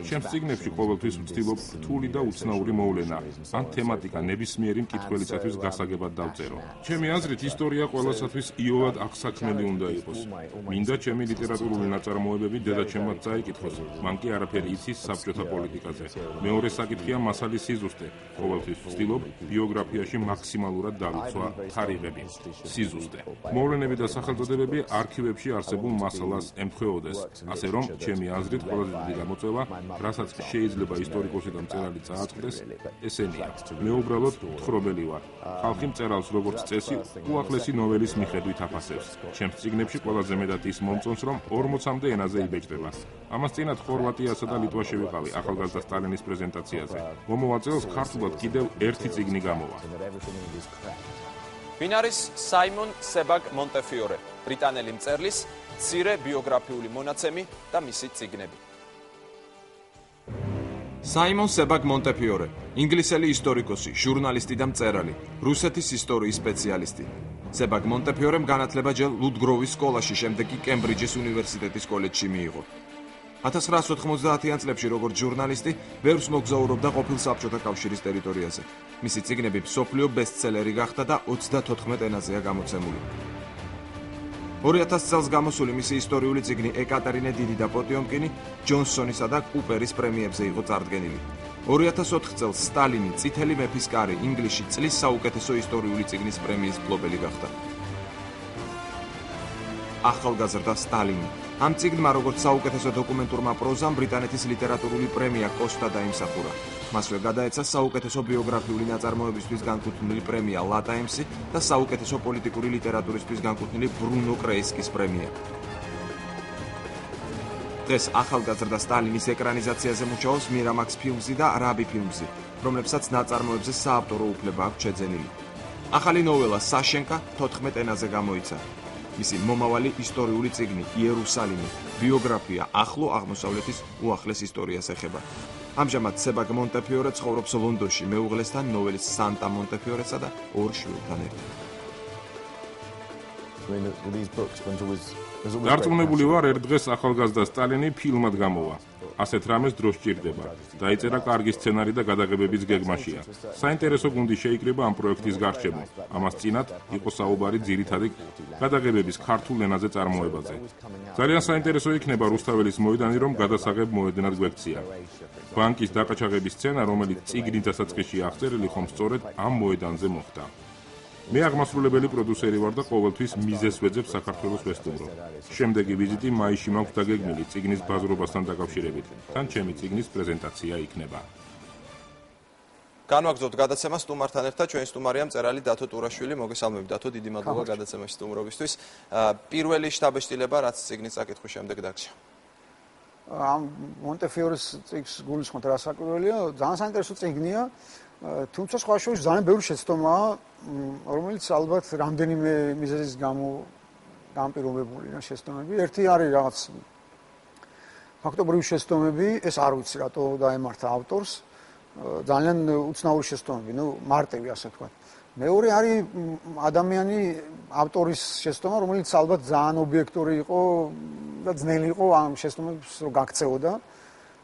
ჩემს წიგნებში ყოველთვის ვცდილობ რთული და უცნაური მოვლენა ან თემატიკა ნებისმიერი მკითხველისათვის გასაგებად დავწერო. ჩემი აზრით, ისტორია ყველასაც იოლად აღსაქმელი უნდა იყოს. მინდა ჩემი ლიტერატურული ნაწარმოებები დედაჩემად წაიკითხოს, მან კი არაფერი იცის საბჭოთა პოლიტიკაზე. მეორე საკითხია მასალის სიზუსტე. ყოველთვის ვცდილობ ბიოგრაფიაში მაქსიმალურად დავიცვა თარიღები. სიზუსტე. მოვლენები და სახელწოდებები არქივებში არსებულ მასალას ემთხვეოდეს, ასე რომ ჩემი აზრით ყველაზე დიდი გამოწვევა, რასაც შეიძლება ისტორიკოსი და მწერალი წააწყდეს, ესენია. მე უბრალოდ მთხრობელი ვარ. ხალხი მწერალს როგორც წესი უახლესი ნოველის მიხედვით აფასებს. ჩემს წიგნებში ყველაზე მეტად ის მომწონს, რომ 40-მდე ენაზე იბეჭდება. ამას წინათ ხორვატიასა და ლიტვაში ვიყავი ახალგაზრდა სტალინის პრეზენტაციაზე. მომავალ წელს ქართულად კიდევ ერთი წიგნი გამოვა. ვინ არის საიმონ სებაგ მონტეფიორე, ბრიტანელი მწერლის მცირე ბიოგრაფიული მონაცემი და მისი წიგნები. საიმონ სებაგ მონტეფიორე, ინგლისელი ისტორიკოსი, ჟურნალისტი და მწერალი, რუსეთის ისტორიის სპეციალისტი. სებაგ მონტეფიორემ განათლება ჯერ ლუდგროვის სკოლაში, შემდეგ კი კემბრიჯის უნივერსიტეტის კოლეჯში მიიღო. 1990-იან წლებში როგორც ჟურნალისტი, ბევრს მოგზაურობდა ყოფილ საბჭოთა კავშირის ტერიტორიაზე. მისი წიგნები მსოფლიო ბესტსელერი გახდა და 34 ენაზეა გამოცემული. 2000 წელს გამოსული მისი ისტორიული წიგნი ეკატერინე დიდი და პოტიომკინი ჯონსონისა და კუპერის პრემიებზე იყო წარდგენილი. 2004 წელს სტალინი წითელი მეფის კარი ინგლისში წლის საუკეთესო ისტორიული წიგნის პრემიის მფლობელი გახდა. ახალგაზრდა სტალინი. ამ წიგნმა როგორც საუკეთესო დოკუმენტურმა პროზამ ბრიტანეთის ლიტერატურული პრემია კოსტა დაიმსახურა. მასვე გადაეცა საუკეთესო ბიოგრაფიული ნაწარმოებისთვის განკუთვნილი პრემია ლა ტაიმსი და საუკეთესო პოლიტიკური ლიტერატურისთვის განკუთვნილი ბრუნო კრეისკის პრემია. დღეს ახალგაზრდა სტალინის ეკრანიზაციაზე მუშაობს მირამაქს ფილმზი და რაბი ფილმზი, რომლებსაც ნაწარმოებზე საავტორო უფლება აქვს შეძენილი. ახალი ნოველა საშენკა 14 ენაზე გამოიცა. მისი მომავალი ისტორიული წიგნი იერუსალიმი, ბიოგრაფია ახლო აღმოსავლეთის უახლეს ისტორიას ეხება. ამჟამად სებაგ მონტეფიორე ცხოვრობს ლონდონში მეუღლესთან, ნოველის სანტა მონტეფიორესა და 2 შვილთან ერთად. დარწმუნებული ვარ, ერთ დღეს ახალგაზრდა სტალინი ფილმად გამოვა. ასეთ რამეს დრო სჭირდება. დაიწერა კარგი სცენარი და გადაღებების გეგმაშია. საინტერესო გუნდი შეიკრიბა ამ პროექტის გარშემო. ამას წინათ იყო საუბარი ძირითადი გადაღებების ქართულ ენაზე წარმოებაზე. ძალიან საინტერესო იქნება რუსთაველის მოედანი, რომ გადასაღებ მოედნად გვექცია. ბანკის დაყაჩაღების სცენა, რომელიც წიგნის დასაწყისში აღწერილი, ხომ სწორედ ამ მოედანზე მოხდა. მე აღმასრულებელი პროდიუსერი ვარ და ყოველთვის მიზეს ვეძებ საქართველოს ვესტუმრო. შემდეგი ვიზიტი მაისში მაქვს დაგეგმილი წიგნის ბაზრობასთან დაკავშირებით. თან ჩემი წიგნის პრეზენტაცია იქნება. განვაგრძობთ გადაცემა სტუმართან ერთად, ჩვენი სტუმარია მწერალი დათო ტურაშვილი. მოგესალმებით დათო, დიდი მადლობა გადაცემაში სტუმრობისთვის. პირველი შთაბეჭდილება, რაც წიგნის წაკითხვის შემდეგ დაგჭირა. ამ მონტეფიორის წიგნს გულისხმობთ რა საკვირველია, ძალიან საინტერესო წიგნია, თუმცა სხვა შორის ძალიან ბევრი შეცდომაა, რომელიც ალბათ რამდენიმე მიზეზის გამო განპირობებულია შეცდომები. ერთი არის რაღაც ფაქტობრივი შეცდომები, ეს არ ვიცი რატო დაემართა ავტორს, ძალიან უცნაური შეცდომები, მარტივი ასე ვთქვათ. მეორე არის ადამიანი ავტორის შეცდომა, რომელიც ალბათ ძალიან ობიექტური იყო და ძნელი იყო ამ შეცდომებს რომ გაქცეოდა.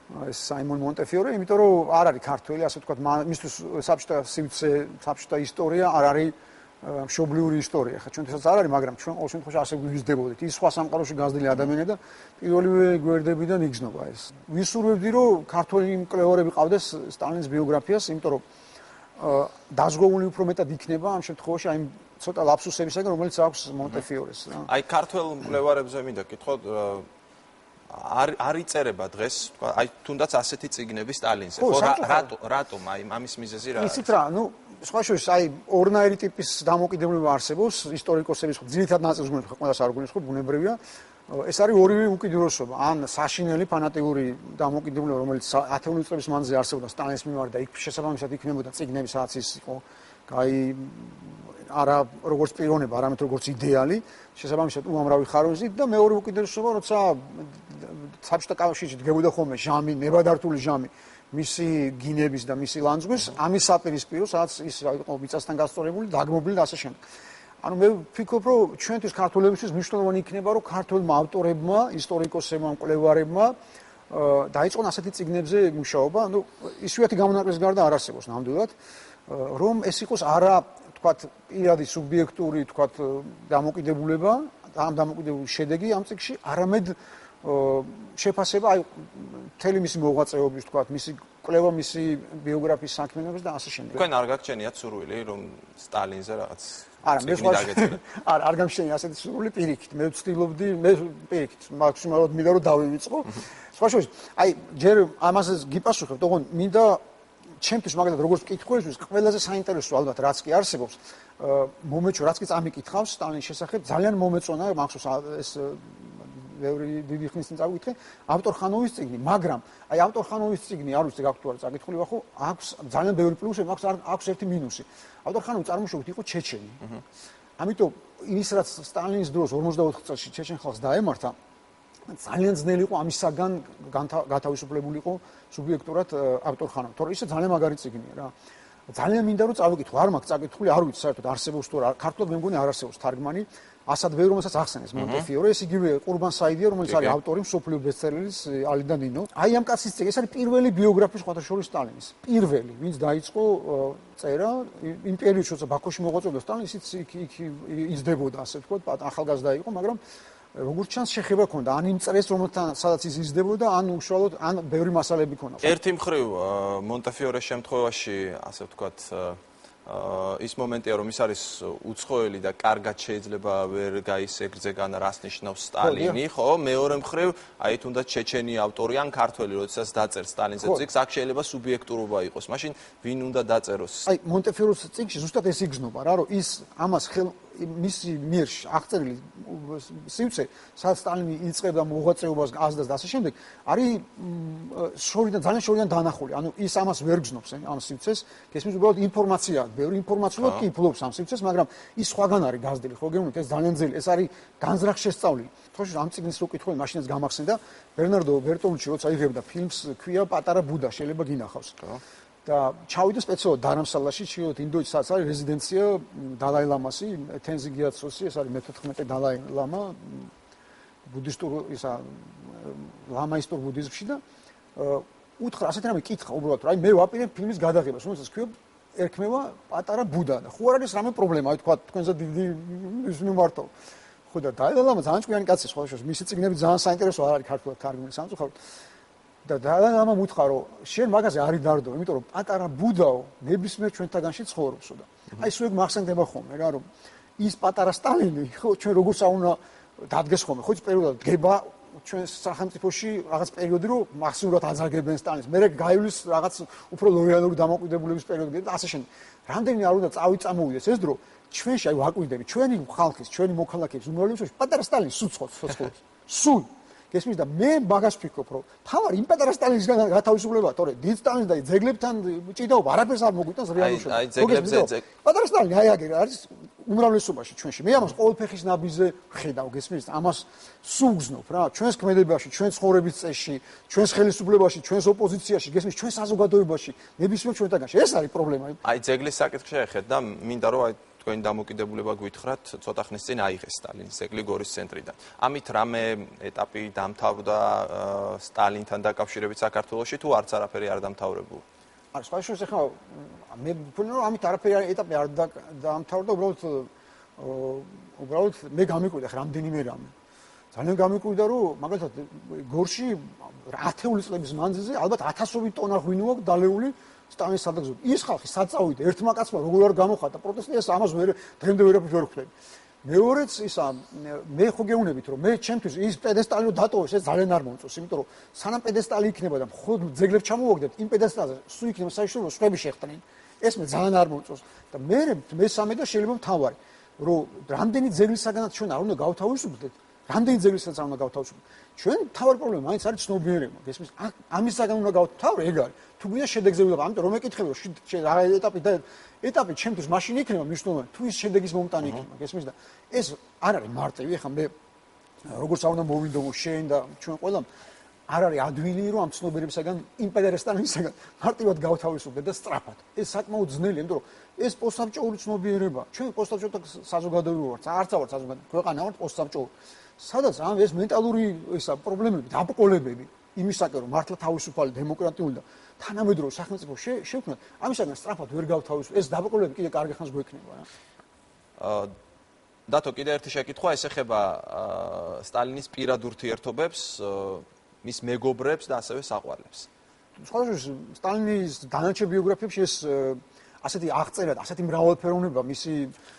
ეს საიმონ მონტეფიორე, იმიტომ რომ არ არის ქართველი, ასე ვთქვათ, მისთვის საბჭოთა სივრცე, საბჭოთა ისტორია არ არის მშობლიური ისტორია. ხა ჩვენთვისაც არ არის, მაგრამ ჩვენ ყოველ შემთხვევაში ასე გვიზრდებოდით. ის სხვა სამყაროში გაზრდილი ადამიანია და პირველივე გვერდებიდან იგრძნობა ეს. ვისურვებდი, რომ ქართველი მკვლევარები ყავდეს სტალინის ბიოგრაფიას, იმიტომ რომ დაზღვეული უფრო მეტად იქნება ამ შემთხვევაში აი ცოტა ლაფსუსებისაგან, რომელიც აქვს მონტეფიორეს. აი ქართველ მკვლევარებზე მინდა გითხოთ, არ იწერება დღეს, თქვა, აი თუნდაც ასეთი წიგნები სტალინზე. ხო, რატომ? აი ამის მიზეზი რა არის? იცით რა, სხვა შორის აი ორნაირი ტიპის დამოკიდებულება არსებობს ისტორიკოსების ძირითად ნაწილს გვინდა ყველას არ გვინდა, ბუნებრივია. ეს არის ორივე უკიდურესობა, ან საშინელი ფანატიკური დამოკიდებულება, რომელიც 10-იანი წლების მანძილზე არსებობდა სტალინის მიმართ და იქ შესაბამისად იქნებოდა წიგნები, სადაც ის იყო კაი არა როგორც პიროვნება, არამედ როგორც იდეალი, შესაბამისად უამრავი ხარვეზით და მეორე უკიდურესობა, როცა საბჭოთა კავშირში დგებოდა ხოლმე ჟამი, ნებადართული ჟამი მისი გინების და მისი ლანძღვის, ამის საპირისპირო, სადაც ის იყო მიწასთან გასწორებული, დაგმობილი და ასე შემდეგ. ანუ მე ვფიქრობ, რომ ჩვენთვის ქართველებისთვის მნიშვნელოვანი იქნება, რომ ქართველმა ავტორებმა, ისტორიკოსებმა, მკვლევარებმა დაიწყონ ასეთი წიგნებზე მუშაობა, ისუათი გამონაკლისის გარდა არ არსებობს ნამდვილად, რომ ეს იყოს არა, თქვათ, პირადი სუბიექტური, თქვათ, დამოკიდებულება, ამ დამოკიდებულების შედეგი ამ წიგნში, არამედ შეფასება აი მთელი მისი მოღვაწეობის, თქვათ, მისი კვლევა, მისი ბიოგრაფიის საქმიანობის და ასე შემდეგ. თქვენ არ გაგჩენიათ სურვილი, რომ სტალინზე რაღაც არა, მე არ გამშენია ასეთი სურვილი პირიქით. მე ვცდილობდი, მე პირიქით, მაქსიმალურად მინდა რომ დავივიწყო. სხვა შორის, აი ჯერ ამაზე გიპასუხებთ, ოღონდ მინდა ჩემთვის მაგალითად როგორც მკითხველისთვის ყველაზე საინტერესო ალბათ რაც კი არსებობს, მომეწონა, რაც კი წამიკითხავს სტალინის შესახებ, ძალიან მომეწონა მახსოვს ეს ბევრი დიდი ხნის წინ წავიკითხე ავტორხანოვის წიგნი, მაგრამ აი ავტორხანოვის წიგნი არ ვიცი გაქვთ თუ არა წაკითხული ვახო, აქვს ძალიან ბევრი პლუსები, აქვს ერთი მინუსი. ავტორხანოვი წარმოშობით იყო ჩეჩენი. ამიტომ ის რაც სტალინის დროს 54 წელს ჩეჩენ ხალხს დაემართა, ძალიან ძნელი იყო ამისაგან გათავისუფლებული იყო სუბიექტურად ავტორხანოვი. თორე ისე ძალიან მაგარი წიგნია რა. ძალიან მინდა რომ წავიკითხო, არ მაქვს წაკითხული, არ ვიცი საერთოდ არსებობს თუ არა. ქართულად მე მგონი არ არსებობს თარგმანი. ასად ვერ რომელსაც ახსენეს მონტეფიორე, ეს იგივე ყურბან საიდია, რომელიც არის ავტორი მსოფლიო ბესტსელერის ალიდა ნინო. აი ამ კაცის წიგნი, ეს არის პირველი ბიოგრაფია სხვათა შორის სტალინის. პირველი, ვინც დაიწყო წერა იმ პერიოდში, როცა ბაქოში მოღვაწეობდა სტალინი, ისიც იქ იზრდებოდა, ასე ვთქვათ, ახალგაზრდა იყო, მაგრამ როგორც ჩანს შეხება ჰქონდა, ან იმ წრეს, რომელთან სადაც ის იზრდებოდა, ან უშუალოდ, ან ბევრი მასალები ჰქონდა. ერთი მხრივ მონტეფიორეს შემთხვევაში, ასე ვთქვათ, ის მომენტია, რომ ის არის უცხოელი და კარგად შეიძლება ვერ გაისეგრძე გან რას ნიშნავს სტალინი, ხო? მეორე მხრივ, აი თუნდაც ჩეჩენი ავტორი ან ქართველი, როდესაც დაწერს სტალინზე წიგნს, აქ შეიძლება სუბიექტურობა იყოს. მაშინ ვინ უნდა დაწეროს? აი მონტეფიორეს წიგნში ზუსტად ეს იგრძნობა რა, რომ ის ამას მისი მიერ აღწერილი სივრცე, სადაც სტალინი იწყებდა მოღვაწეობას, აზრდას და ასე შემდეგ, არის ძალიან შორიდან დანახული. ანუ ის ამას ვერ გრძნობს ამ სივრცეს, გესმის უბრალოდ ინფორმაცია, ბევრი ინფორმაციულად კი ფლობს ამ სივრცეს, მაგრამ ის სხვაგან არის გაზრდილი, ხო გეუბნით, ეს ძალიან ძელი, ეს არის განზრახ შესწავლილი. თქოში ამ წიგნის რო კითხავ, მაშინაც გამახსენდა ბერნარდო ბერტოლუჩი, როცა იღებდა ფილმს ქვია პატარა ბუდა, შეიძლება გინახავს. და ჩავიდა სპეციალურად დარამსალაში, ჩიოთ ინდოეთში, სადაც არის რეზიდენცია დალაი ლამასი, თენზი გიაცოსი, ეს არის მე-14 დალაი ლამა ბუდისტურ ისა ლამაისტურ ბუდიზმში და უთხრა ასეთ რამე კითხა უბრალოდ, აი მე ვაპირებ ფილმის გადაღებას, რომელსაც ქვია ერქმევა პატარა ბუდა და ხო არ არის რამე პრობლემა, აი თქვა თქვენზე დიდი ის მიმართო. ხო და დალაი ლამა ძალიან ჭკვიანი კაცი, სხვა შორის მისი წიგნები ძალიან საინტერესო არ არის ქართულად თარგმნილი სამწუხაროდ. და დალაი ლამა მუთხრა რომ შენ მაგაზე არ იდარდო, იმიტომ რომ პატარა ბუდაო ნებისმიერ ჩვენთაგანში ცხოვრობსო და აი სულ მახსენდება ხოლმე რა რომ ის პატარა სტალინი ხო ჩვენ როგორ საუნა დადგეს ხოლმე ხო ის პერიოდულად დგება ჩვენს სახელმწიფოში რაღაც პერიოდი რომ მაქსიმუმად აძაგებენ სტალინის. მე გაივლის რაღაც უფრო ლოიალური დამოუკიდებლობის პერიოდი და ასე შემდეგ. რამდენი არ უნდა წამოვიდეს ეს დრო ჩვენში აი ვაკვირდები ჩვენი ხალხის, ჩვენი მოქალაქეების უმრავლესობაში პატარა სტალინს სუცხოვს. სულ გესმის და მე მაგას ვფიქრობ რომ თავარი იმ პატარა სტალინის გათავისუფლება, თორე დიდ სტალინს და ძეგლებთან ჭიდაობა არაფერს არ მოგვიტანს რეალურში. აი ძეგლებზე პატარა სტალინი აი აგერ არის უმრავლესობაში ჩვენში. მე ამას ყოველფეხის ნაბიჯზე ვხედავ, გესმის? ამას სუგზნობ რა, ჩვენს ქმედებაში, ჩვენს ცხოვრების წესში, ჩვენს ხელისუფლებაში, ჩვენს ოპოზიციაში, გესმის? ჩვენს საზოგადოებაში, ნებისმიერ ჩვენთაგანში. ეს არის პრობლემა. აი ძეგლის საკითხი შეეხეთ და მინდა რომ აი თქვენი დამოკიდებულება გვითხრათ ცოტა ხნის წინ აიღეს სტალინის ძეგლი გორის ცენტრიდან. ამით რამე ეტაპი დამთავრდა სტალინთან დაკავშირებით საქართველოში თუ არც არაფერი არ დამთავრებულა? არ სხვა შორის ახლა მე ვფიქრობ რომ ამით არაფერი ეტაპი არ დაამთავრდა, უბრალოდ მე გამიკვირდა რამდენიმე რამე. ძალიან გამიკვირდა რომ მაგალითად გორში 10 წლების მანძილზე ალბათ 1000 ტონა ღვინო აქვს დალეული სტალინის სადაგზე. ის ხალხი საწავიდა ერთმა კაცმა როგორ არ გამოხატა პროტესტი, ეს ამას მე დღემდე ვერაფერს ვერ ხვდები. მეორეც ისა მე ხო გეუბნებით რომ მე ჩემთვის ის პედესტალი დატოვეს, ეს ძალიან არ მომწონს, იმიტომ რომ სანამ პედესტალი იქნება და მხოლოდ ძეგლებს ჩამოვაგდეთ, იმ პედესტალზე სულ იქნება საერთაშორისო სხვები შეხვდნენ. ეს მე ძალიან არ მომწონს და მე მესამე და შეიძლება მთავარი რომ რამდენი ძეგლისაგანაც ჩვენ არ უნდა გავთავისუფლდეთ, რამდენი ძეგლისაგანაც არ უნდა გავთავისუფლდეთ. ჩვენ თავი პრობლემა მაინც არის ცნობიერება, გესმის? ამისაგან უნდა გავთავრე, ეგ არის. თუ გვინდა შედეგზე ვიღებ, ამიტომ რომ ეკითხები რა ეტაპი ჩემთვის მაშინ იქნება მნიშვნელოვანი, თუ ის შედეგის მომტანი იქნება, გესმის და ეს არ არის მარტივი, ეხლა მე როგორც არ უნდა მოვიდო შენ და ჩვენ ყველამ არ არის ადვილი რომ ამ ცნობიერებისაგან იმპერიალისტებისაგან მარტივად გავთავისუფლდეთ და სწრაფად. ეს საკმაოდ ძნელია, იმიტომ რომ ეს პოსტსაბჭოური ცნობიერება, ჩვენ პოსტსაბჭოთა საზოგადოება ვართ, არც ავართ საზოგადოება, ქვეყანა ვართ პოსტსაბჭოური. სადაც ამ ეს მენტალური ისა პრობლემები, დაბრკოლებები იმისაკენ რომ მართლა თავისუფალი დემოკრატიული და თანამედროვე სახელმწიფო შევქმნათ, ამისაგან სწრაფად ვერ გავთავისუფლდეთ. ეს დაბრკოლებები კიდე კარგი ხანს გვექნება რა. დათო, კიდე ერთი შეკითხვა, ეს ეხება სტალინის პირად ურთიერთობებს, მის მეგობრებს და ასევე საყვარლებს. სხვა სტალინის დანარჩენ ბიოგრაფიებში ეს ასეთი აღწერა, ასეთი მრავალფეროვნება მისი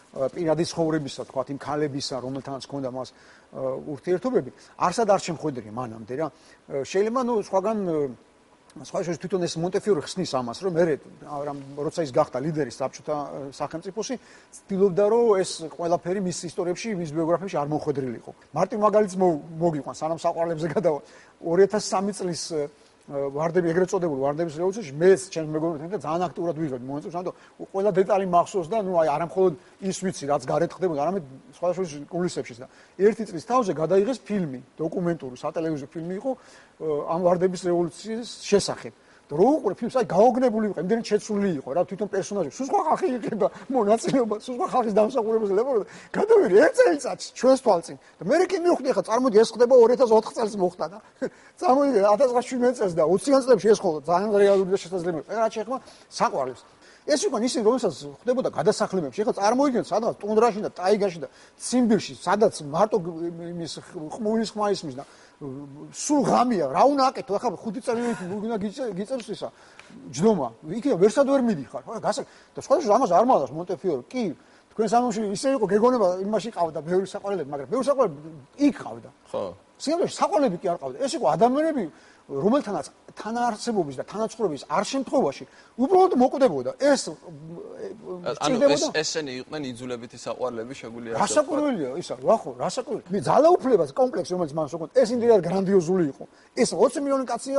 პირადი ცხოვრებისა, თქვათ იმ ქალებისა, რომელთანაც ჰქონდა მას ურთიერთობები, არსად არ შემხვედრია მანამდე რა. შეიძლება სხვაგან სხვა შორის თვითონ ეს მონტეფიორი ხსნის ამას, რომ მე როცა ის გახდა ლიდერი საბჭოთა სახელმწიფოში, ცდილობდა რომ ეს ყველაფერი მის ისტორიებში, მის ბიოგრაფიაში არ მოხვედრილიყო. მარტივ მაგალითს მოგიყვან, სანამ საყვარლებზე გადავა 2003 წლის ვარდები ეგრეთ წოდებული ვარდების რევოლუციაში მეც ჩემს მეგობრებთან და ძალიან აქტიურად ვიღებ მომწონს, ამიტომ ყველა დეტალი მახსოვს და აი არა მხოლოდ ის ვიცი, რაც გარეთ ხდებოდა, არამედ სხვა შორის კულისებშიც და ერთი წლის თავზე გადაიღეს ფილმი, დოკუმენტური სატელევიზიო ფილმი იყო ამ ვარდების რევოლუციის შესახებ. რო უყურე ფილმს, აი გაოგნებული ვიყავ, იმდენად შეცვლილი იყო რა, თვითონ პერსონაჟი, სულ სხვა ხალხი იყიდა მონაწილეობა, სულ სხვა ხალხის დამსახურებას ლებოდა. გადავირი ერთ წელიწადში ჩვენს თვალწინ. და მე კი მივხვდი, ახლა წარმოიდი ეს ხდება 2004 წელს მოხდა და წამოვიდა 1917 წელს და 20-იან წლებში ეს ხო ძალიან რეალური და შესაძლებელი. რა შეეხება საყვარლებს. ეს იყო ისინი, რომელსაც ხდებოდა გადასახლებებში. ახლა წარმოვიდგინეთ, სადღაც ტუნდრაში და ტაიგაში და ციმბირში, სადაც მარტო იმის ხმურის ხმა ისმის და სულ ღამია, რა უნდა აკეთო? ახლა 5 წელი უნდა გიწევს ისა ჯდომა. იქიდან ვერსად ვერ მიდიხარ. ხო, და სხვა შორის ამას არ მალავს მონტეფიორი. კი, თქვენ სამომში ისე იყო გეგონება, იმაში ყავდა ბევრი საყვარლები, მაგრამ ბევრი საყვარლები იქ ყავდა. ხო. სიამოვნებაში საყვარლები კი არ ყავდა. ეს იყო ადამიანები, რომელთანაც თანაარსებობის და თანაცხოვრების არ შემთხვევაში უბრალოდ მოკვდებოდა. ეს ესენი იყვნენ იძულებითი საყვარლები, შეგვიძლია ასე. რასაკვირველია ისა, ვახო, რასაკვირველია. მე ძალაუფლებას კომპლექსი, რომელიც მან შეგვიძლია, ეს იმდენად გრანდიოზული იყო. ეს 20 მილიონი კაცია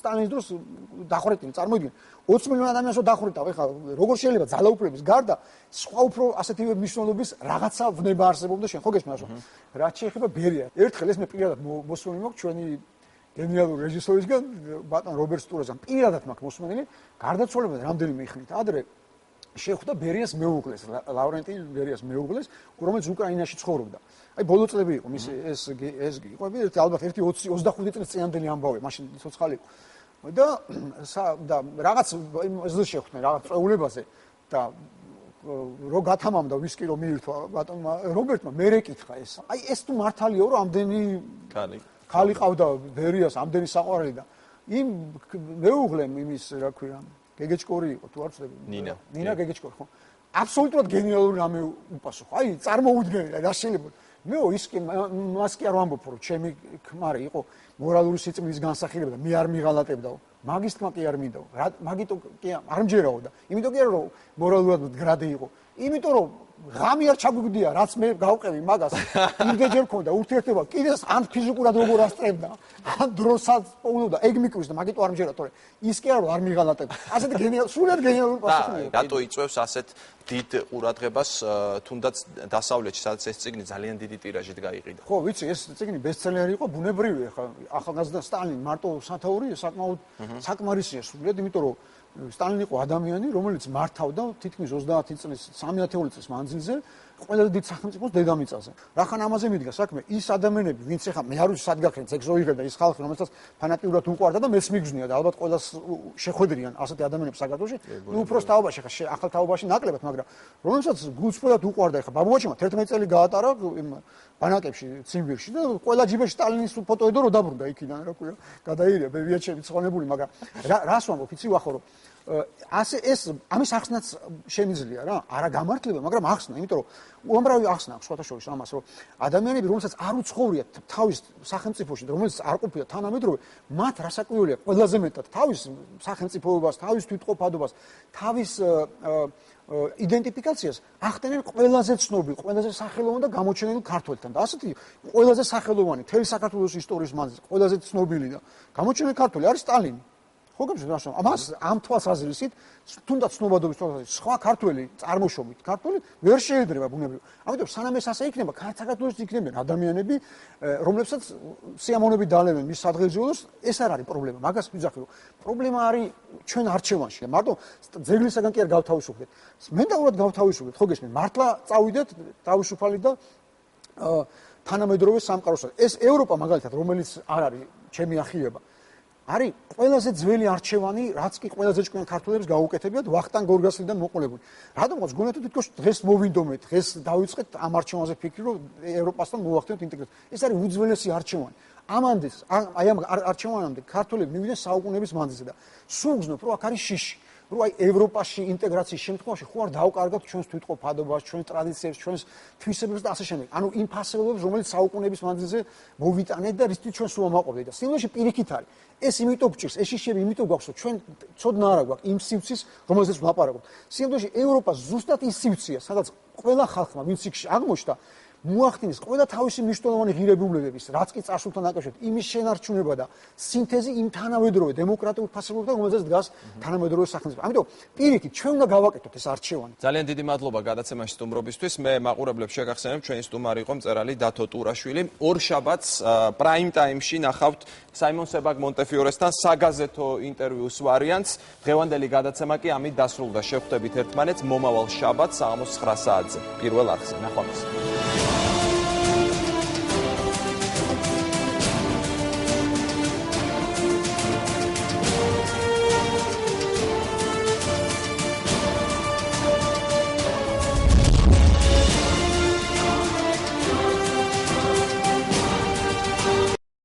სტალინის დროს დახვრეტილი, წარმოიდგინე. 20 მილიონი ადამიანს დახვრეტავ, ეხლა როგორ შეიძლება ძალაუფლების გარდა სხვა უფრო ასეთივე მნიშვნელობის რაღაცა ვნება არსებობდა შენ, ხო გესმის? რაც შეეხება ბერია. ერთხელ ეს მე პირადად მოსვლილი მაქვს ჩვენი გენერალური რეჟისორისგან ბატონ რობერტ სტურაზან პირადად მაქვს მოსმენილი გარდაცვალებიდან რამდენიმე ხნით ადრე შეხვდა ბერიას მეუღლეს ლავრენტი ბერიას მეუღლეს რომელიც უკრაინაში ცხოვრობდა აი ბოლო წლები იყო მის ეს იყო ალბათ 25 წლის წინანდელი ამბავი მაშინ ცოცხალი იყო და რაღაც ეს შეხვდნენ რაღაც წვეულებაზე და რო გათამამდა ვისკი რომ მიირთვა ბატონმა რობერტმა მე რეკითხა ეს აი ეს თუ მართალიაო რომ ამდენი ხალი ყავდა ბერიას ამდენი საყვარელი და იმ მეუღლემ იმის რა ქვია გეგეჭკორი იყო თუ არ ვცდები ნინა გეგეჭკორი ხო აბსოლუტურად გენიალური რამე უპასუხა აი წარმოუდგენელი რა შეიძლება მე მას კი არ ვამბობ, რომ ჩემი ქმარი იყო მორალური სიწმინდის განსახილება და მე არ მიღალატებდაო. მაგის თქმა კი არ მინდაო. მაგიტო კი არ მჯერაო და იმიტომ კი არა რომ მორალურად მდგრადი იყო. იმიტომ რომ ღამე არ ჩაგვიგდია, რაც მე გავყევი მაგას. იმდენჯერ მქონდა ურთიერთობა, კიდეს ან ფიზიკურად როგორ ასწრებდა, ან დროსაც პოულობდა, ეგ მიკრის და მაგიტო არ მჯერა, თორე ის კი არა არ მიღალატებდა. ასეთი სულად გენიალური პასუხია. რატო იწევს ასეთ დიდ ყურადღებას, თუნდაც დასავლეთში, სადაც ეს წიგნი ძალიან დიდი ტირაჟით გაიყიდა. ხო, ვიცი, ეს წიგნი ბესტსელერი იყო, ბუნებრივია, ხა ახალგაზრდა სტალინი მარტო სათაური საკმაოდ საკმარისია სულად, იმიტომ რომ სტალინი იყო ადამიანი, რომელიც მართავდა თითქმის 30 წლის, 3 წლის მანძილზე ყველაზე დიდ სახელმწიფოს დედამიწაზე. რახან ამაზე მიდგა საქმე, ის ადამიანები, ვინც ახლა მე არ ვიცი სად გაქრენ, ეგ ზოიღებ და ის ხალხი, რომელსაც ფანატიურად უყვარდა და მეც მიგზნია და ალბათ ყველას შეხვედრიან ასეთი ადამიანები საქართველოში. ნუ უბრალოდ თაობაში, ხა ახალ თაობაში ნაკლებად, მაგრამ რომელსაც გულწრფელად უყვარდა, ხა ბაბუაჩიმა 11 წელი გაატარა ბანაკებში, ციმბირში და ყველა ჯიბეში სტალინის ფოტო ედო რო დაბრუნდა იქიდან, რა ქვია, გადაირია, ბებიაჩები ცხონებული, მაგრამ რას ვამბობ, იცი ვახო რომ ასე ეს ამის ახსნაც შემიძლია რა, არა გამართლება, მაგრამ ახსნა, იმიტომ რომ უამრავი ახსნა აქვს სხვათა შორის ამას, რომ ადამიანები, რომელსაც არ უცხოვრიათ თავის სახელმწიფოში, რომელიც არ ყოფილა თანამედროვე, მათ რასაკვირველია ყველაზე მეტად თავის სახელმწიფოებას, თავის თვითყოფადობას, თავის იდენტიფიკაციას ახდენენ ყველაზე ცნობილ, ყველაზე სახელოვან და გამოჩენილ ქართველთან. და ასეთი ყველაზე სახელოვანი მთელი საქართველოს ისტორიის მანძილზე, ყველაზე ცნობილი და გამოჩენილი ქართველი არის სტალინი. ხო გესმის, ამას ამ თვალსაზრისით, თუნდაც ცნობადობის თვალსაზრისით, სხვა ქართველი წარმოშობით ქართველი ვერ შეიძლება ბუნებრივ. ამიტომ სანამ ეს ასე იქნება, საქართველოს იქნებიან ადამიანები, რომლებსაც სიამოვნებით დალევენ მის სადღეღმროს, ეს არ არის პრობლემა. მაგას ვიძახი, რომ პრობლემა არის ჩვენ არჩევანში. მარტო ძეგლისაგან კი არ გავთავისუფლდეთ. მენტალურად გავთავისუფლდეთ, ხო გესმის, მართლა წავიდეთ თავისუფალი და თანამედროვე სამყაროსთან. ეს ევროპა მაგალითად, რომელიც არ არის ჩემი ახიება, არის ყველაზე ძველი არჩევანი, რაც კი ყველაზე ჭკვიან ქართველებს გაუკეთებიათ ვახტანგ გორგასლიდან მოყოლებული. რადგანაც გონიათ თითქოს დღეს მოვინდომეთ, დღეს დავიწყეთ ამ არჩევანზე ფიქრი, რომ ევროპასთან მოვახდინოთ ინტეგრაცია. ეს არის უძველესი არჩევანი. ამამდე, აი ამ არჩევანამდე ქართველები მივიდნენ საუკუნეების მანძილზე და სულ გზნობ, რომ აქ არის შიში. რომ აი ევროპაში ინტეგრაციის შემთხვევაში ხო არ დავკარგავთ ჩვენს თვითყოფადობას, ჩვენს ტრადიციებს, ჩვენს თვისებებს და ასე შემდეგ. ანუ იმ ფასეულობებს, რომელიც საუკუნეების მანძილზე მოვიტანეთ და რითიც ჩვენ სულ ამაყობდით და სიმბოლოში პირიქით არის. ეს იმიტომ გჭირს, ეს შიშები იმიტომ გვაქვს, რომ ჩვენ ცოდნა არა გვაქვს იმ სივრცის, რომელზეც ვლაპარაკობთ. სიმბოლოში ევროპა ზუსტად ის სივრცეა, სადაც ყველა ხალხმა, ვინც იქ აღმოჩნდა, მოახდინეს ყველა თავისი მნიშვნელოვანი ღირებულებების, რაც კი წარსულთან დაკავშირებით, იმის შენარჩუნება და სინთეზი იმ თანამედროვე დემოკრატიულ ფასეულობასთან, რომელზეც დგას თანამედროვე სახელმწიფო. ამიტომ პირიქით ჩვენ უნდა გავაკეთოთ ეს არჩევანი. ძალიან დიდი მადლობა გადაცემაში სტუმრობისთვის. მე მაყურებლებს შეგახსენებ, ჩვენი სტუმარი იყო მწერალი დათო ტურაშვილი. ორ შაბათს პრაიმ ტაიმში ნახავთ საიმონ sebag მონტეფიორესთან საგაზეთო ინტერვიუს ვარიანტს. დღევანდელი გადაცემა კი ამით დასრულდა. შევხვდებით ერთმანეთს მომავალ შაბათს საღამოს 9 საათზე. პირველ არხზე. ნახვამდის.